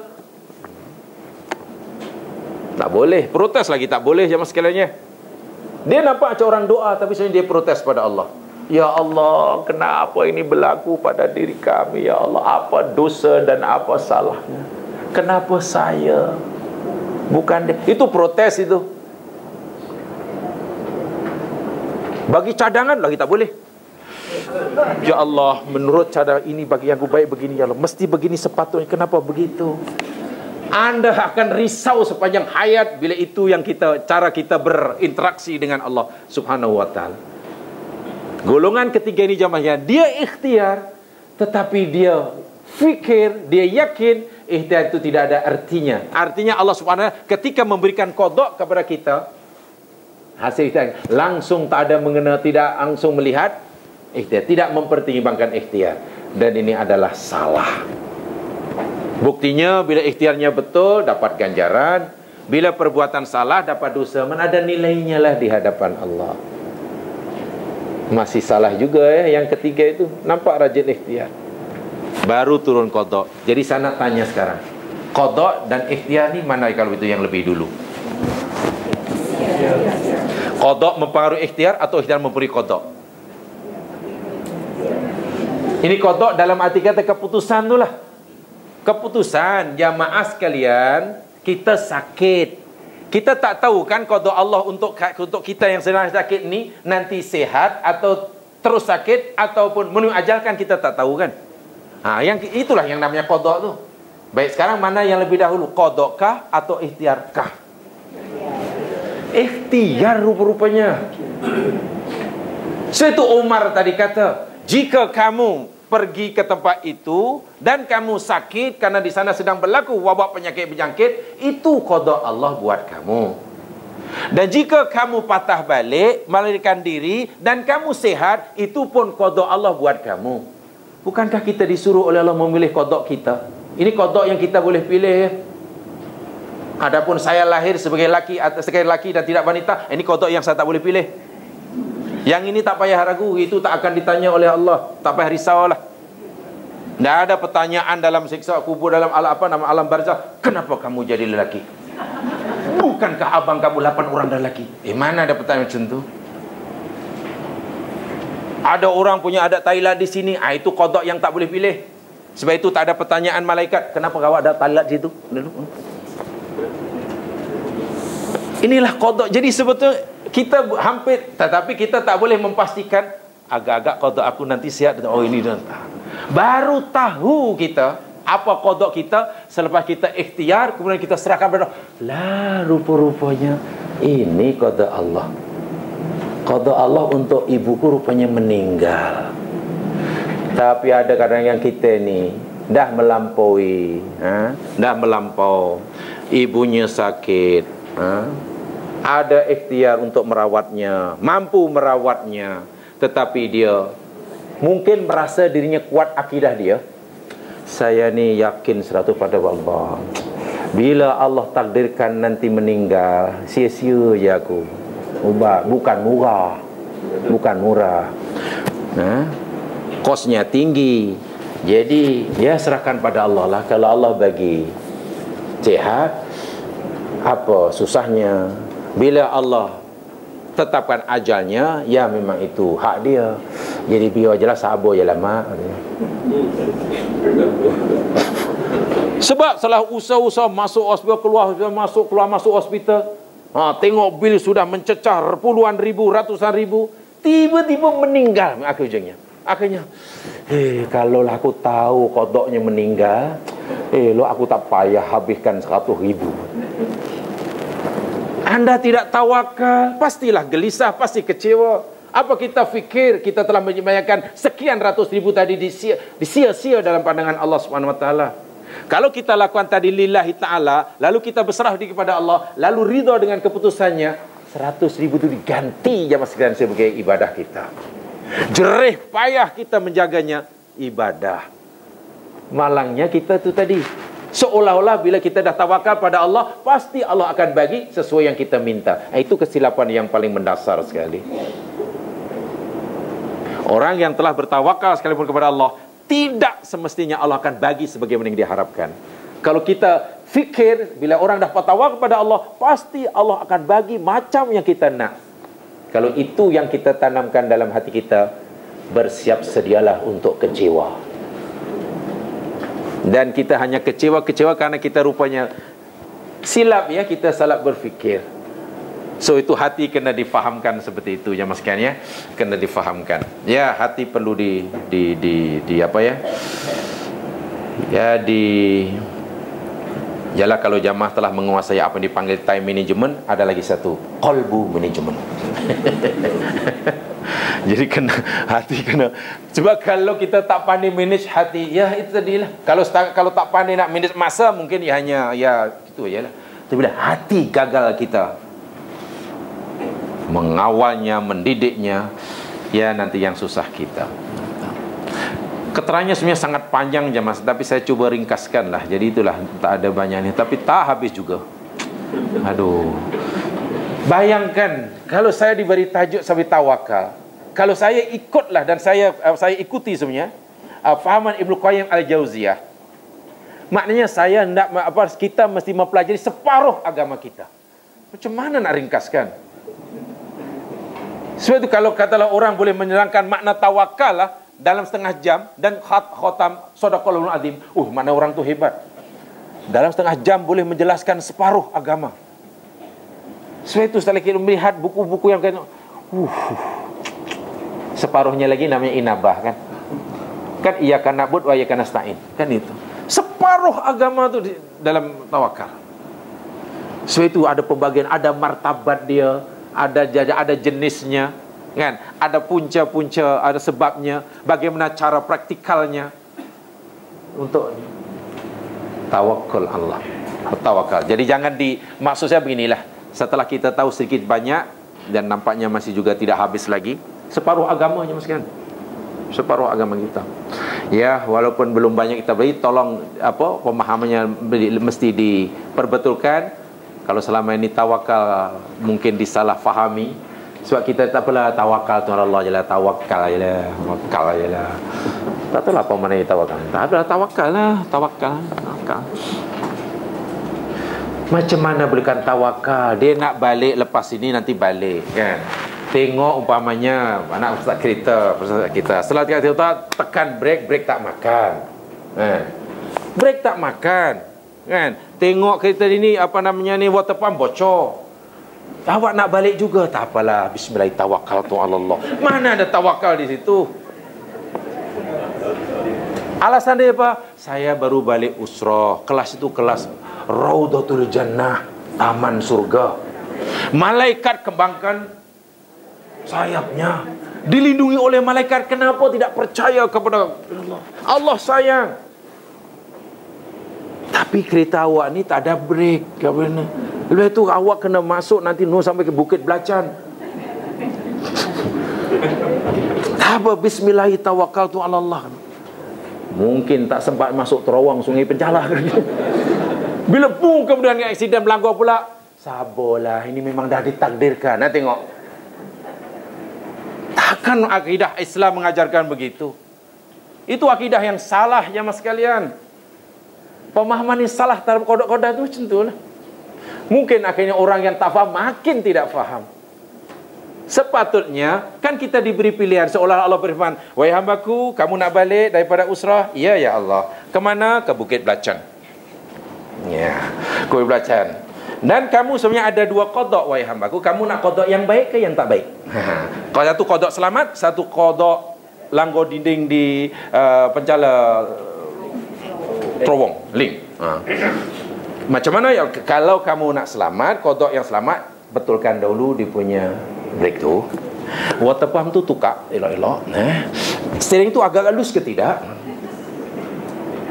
Tak boleh. Protes lagi tak boleh jemaah sekalian. Dia nampak macam orang doa, tapi sebenarnya dia protes pada Allah. Ya Allah, kenapa ini berlaku pada diri kami? Ya Allah, apa dosa dan apa salahnya? Kenapa saya? Bukan dia. Itu protes itu. Bagi cadangan lagi tak boleh. Ya Allah, menurut cadangan ini bagi yang baik begini ya Allah, mesti begini sepatutnya. Kenapa begitu? Anda akan risau sepanjang hayat bila itu yang cara kita berinteraksi dengan Allah Subhanahu wa taala. Golongan ketiga ini jamaahnya, dia ikhtiar tetapi dia fikir, dia yakin ikhtiar itu tidak ada artinya. Artinya Allah Subhanahu wa taala ketika memberikan qada kepada kita, hasil ikhtiar langsung tak ada mengenal, tidak langsung melihat ikhtiar, tidak mempertimbangkan ikhtiar, dan ini adalah salah. Buktinya bila ikhtiarnya betul dapat ganjaran, bila perbuatan salah dapat dosa. Mana ada nilainya lah di hadapan Allah. Masih salah juga ya yang ketiga itu. Nampak rajin ikhtiar, baru turun qada. Jadi saya nak tanya sekarang, qada dan ikhtiar ni mana kalau itu yang lebih dulu? Qada mempengaruhi ikhtiar atau ikhtiar mempengaruhi qada? Ini qada dalam arti kata keputusan tu lah. Keputusan jamaah sekalian, kita sakit. Kita tak tahu kan qada Allah untuk kita yang sedang sakit ni nanti sehat atau terus sakit ataupun menuju ajal, kan kita tak tahu kan. Itulah yang namanya qada tu. Baik, sekarang mana yang lebih dahulu, qada kah atau ikhtiar kah? Ikhtiar rupa-rupanya. Itu Umar tadi kata, jika kamu pergi ke tempat itu dan kamu sakit karena di sana sedang berlaku wabak penyakit-penyakit, itu qada Allah buat kamu. Dan jika kamu patah balik, melarikan diri dan kamu sehat, itu pun qada Allah buat kamu. Bukankah kita disuruh oleh Allah memilih qada kita? Ini qada yang kita boleh pilih ya. Adapun saya lahir sebagai laki dan tidak wanita, ini qada yang saya tak boleh pilih. Yang ini tak payah ragu, itu tak akan ditanya oleh Allah, tak payah risau lah. Tidak ada pertanyaan dalam siksa kubur, dalam alam barzakh, kenapa kamu jadi lelaki? Bukankah abang kamu 8 orang dah lelaki? Mana ada pertanyaan macam tu? Ada orang punya adat Thailand di sini, itu qada yang tak boleh pilih. Sebab itu tak ada pertanyaan malaikat, kenapa kau ada Thailand situ? Inilah qada. Jadi sebetulnya kita hampir, tetapi kita tak boleh memastikan. Agak-agak qada aku nanti sihat. Oh ini dah. Baru tahu kita apa qada kita selepas kita ikhtiar, kemudian kita serahkan pada lah, rupa-rupanya ini qada Allah. Qada Allah untuk ibuku rupanya meninggal. Tapi ada kadang yang kita ni dah melampaui, dah melampau, ibunya sakit, ada ikhtiar untuk merawatnya, mampu merawatnya, tetapi dia mungkin merasa dirinya kuat akidah dia. Saya ni yakin 100% pada Allah. Bila Allah takdirkan nanti meninggal, sia-sia je aku. Bukan murah. Bukan murah. Kosnya tinggi. Jadi ya serahkan pada Allah lah. Kalau Allah bagi sihat, apa susahnya? Bila Allah tetapkan ajalnya, ya memang itu hak dia. Jadi biar je lah, sabar je lah mak. Sebab setelah usaha-usaha masuk hospital, keluar masuk hospital, tengok bil sudah mencecah puluhan ribu, ratusan ribu, tiba-tiba meninggal akhirnya. Kalau aku tahu kodoknya meninggal, aku tak payah habiskan 100.000. Anda tidak tawakal, pastilah gelisah, pasti kecewa. Apa kita fikir kita telah menyembayangkan sekian ratus ribu tadi disia-sia dalam pandangan Allah Subhanahu Wa Taala? Kalau kita lakukan tadi lillahi ta'ala, lalu kita berserah diri kepada Allah, lalu ridha dengan keputusannya, 100.000 itu diganti jamaah sekalian sebagai ibadah kita. Jerih payah kita menjaganya, ibadah. Malangnya kita itu tadi, seolah-olah bila kita dah tawakal pada Allah, pasti Allah akan bagi sesuai yang kita minta. Itu kesilapan yang paling mendasar sekali. Orang yang telah bertawakal sekalipun kepada Allah, tidak semestinya Allah akan bagi sebagaimana yang diharapkan. Kalau kita fikir bila orang dah bertawakal kepada Allah, pasti Allah akan bagi macam yang kita nak. Kalau itu yang kita tanamkan dalam hati kita, bersiap sedialah untuk kecewa. Dan kita hanya kecewa karena kita rupanya silap, ya, kita salah berfikir. So itu hati kena difahamkan seperti itu, ya mas kan, ya, kena difahamkan. Ya, hati perlu di apa ya? Ya Yalah, kalau jamaah telah menguasai apa yang dipanggil time management, ada lagi satu, qalbu management. Jadi hati kena. Sebab kalau kita tak pandai manage hati, ya itu tadilah. Kalau tak pandai nak manage masa, mungkin ya hanya itu ajalah. Tapi bila hati gagal kita mengawalnya, mendidiknya, ya nanti yang susah kita. Keterangannya sebenarnya sangat panjang jemaah, tapi saya coba ringkaskan lah. Jadi itulah, tak ada banyaknya, tapi tak habis juga. Aduh. Bayangkan kalau saya diberi tajuk sampai tawakal, kalau saya ikutlah dan saya ikuti sebenarnya fahaman Ibnu Qayyim Al-Jauziyah, maknanya kita mesti mempelajari separuh agama kita. Macam mana nak ringkaskan? Sebab itu kalau katalah orang boleh menerangkan makna tawakal lah dalam setengah jam dan khatam Shadaqallahul Azim, mana orang tu hebat. Dalam setengah jam boleh menjelaskan separuh agama. Sebab itu setelah kita melihat buku-buku yang separuhnya lagi namanya inabah, kan iyyaka na'budu wa iyyaka nasta'in, kan itu separuh agama tu dalam tawakal. Sebab itu ada pembagian, ada martabat dia, ada jenisnya, kan? Ada punca-punca, ada sebabnya, bagaimana cara praktikalnya untuk tawakal Allah. Tawakal. Jadi maksud saya beginilah, setelah kita tahu sedikit banyak dan nampaknya masih juga tidak habis lagi, separuh agamanya mas kan, separuh agama kita. Ya, walaupun belum banyak kita beri, tolong pemahamannya mesti diperbetulkan. Kalau selama ini tawakal mungkin disalah fahami, sebab kita tak apalah, tawakal tu Allah je lah, tawakal je lah. Tak tahu lah apa mana tawakal. Tak apalah, tawakal. Macam mana bolehkan tawakal? Dia nak balik lepas ini, nanti balik, kan? Tengok umpamanya anak ustaz kereta, setelah kita tekan brake tak makan, brake tak makan, kan? Tengok kereta ini water pump bocor, awak nak balik juga, tak apalah, bismillah, tawakal tu Allah. Mana ada tawakal di situ? Alasan dia apa? Saya baru balik usrah, kelas itu kelas Raudhatul Jannah, taman surga. Malaikat kembangkan sayapnya, dilindungi oleh malaikat. Kenapa tidak percaya kepada Allah? Allah sayang. Tapi kereta awak ni tak ada brake, lepas tu awak kena masuk nanti sampai ke Bukit Belacan. Apa bismillah tawakal tu Allah. Mungkin tak sempat masuk terowong Sungai Pencala. Bila kemudian aksiden melanggar pula, sabarlah, ini memang dah ditakdirkan. Nah, tengok, takkan akidah Islam mengajarkan begitu. Itu akidah yang salah ya mas sekalian. Pemahaman yang salah dalam kodok-kodok itu macam tu lah. Mungkin akhirnya orang yang tak faham makin tidak faham. Sepatutnya kan kita diberi pilihan, seolah Allah berfirman, wahai hambaku, kamu nak balik daripada usrah? Iya ya Allah. Kemana? Ke Bukit Belacan. Ya, kau belajar. Dan kamu sebenarnya ada dua qada wahai hambaku. Kamu nak qada yang baik ke yang tak baik? Kalau satu qada selamat, satu qada langgar dinding di pencala terowong, link. Macam mana ya kalau kamu nak selamat, qada yang selamat, betulkan dahulu dia punya brake tu. Water pump tu tukar elok-elok, steering tu agak halus ke tidak?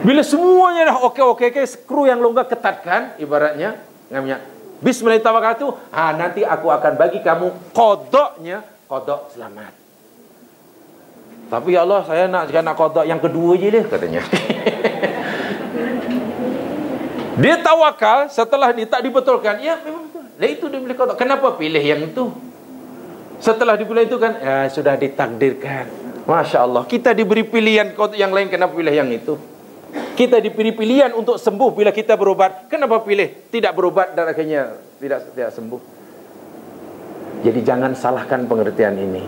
Bila semuanya dah okey, skru yang longgar ketatkan, ibaratnya namanya bismillahirrahmanirrahim, nanti aku akan bagi kamu qadanya, qada selamat. Tapi ya Allah, saya nak qada yang kedua je dia, katanya. Dia tawakal, setelah dia tak dibetulkan, ya memang betul. Lah itu dia boleh qada. Kenapa pilih yang itu? Setelah dipilih itu kan, sudah ditakdirkan. Masya Allah, kita diberi pilihan yang lain, kenapa pilih yang itu? Kita diberi pilihan untuk sembuh bila kita berobat, kenapa pilih tidak berobat dan akhirnya tidak sembuh? Jadi jangan salahkan pengertian ini.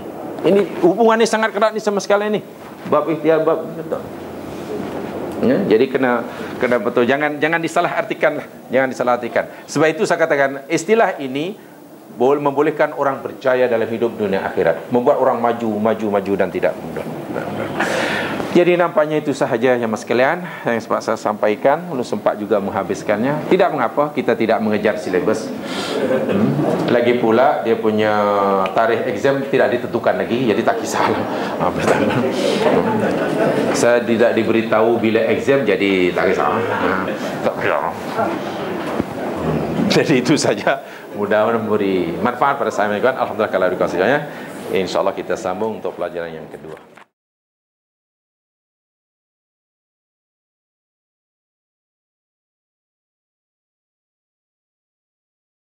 Ini hubungannya sangat erat ni sama sekali ni. Bab ikhtiar, bab betul. Ya, jadi kena betul. Jangan disalahartikan lah. Jangan disalahartikan. Sebab itu saya katakan istilah ini membolehkan orang berjaya dalam hidup dunia akhirat, membuat orang maju dan tidak mundur. Jadi nampaknya itu sahaja yang sekalian yang sempat saya sampaikan. Belum sempat juga menghabiskannya. Tidak mengapa kita tidak mengejar silibus. Lagi pula dia punya tarikh exam tidak ditentukan lagi, jadi tak kisahlah. Saya tidak diberitahu bila exam, jadi tak kisah. Jadi itu saja. Mudah-mudahan memberi manfaat pada saya. Alhamdulillah kalau dikasihnya. InsyaAllah kita sambung untuk pelajaran yang kedua.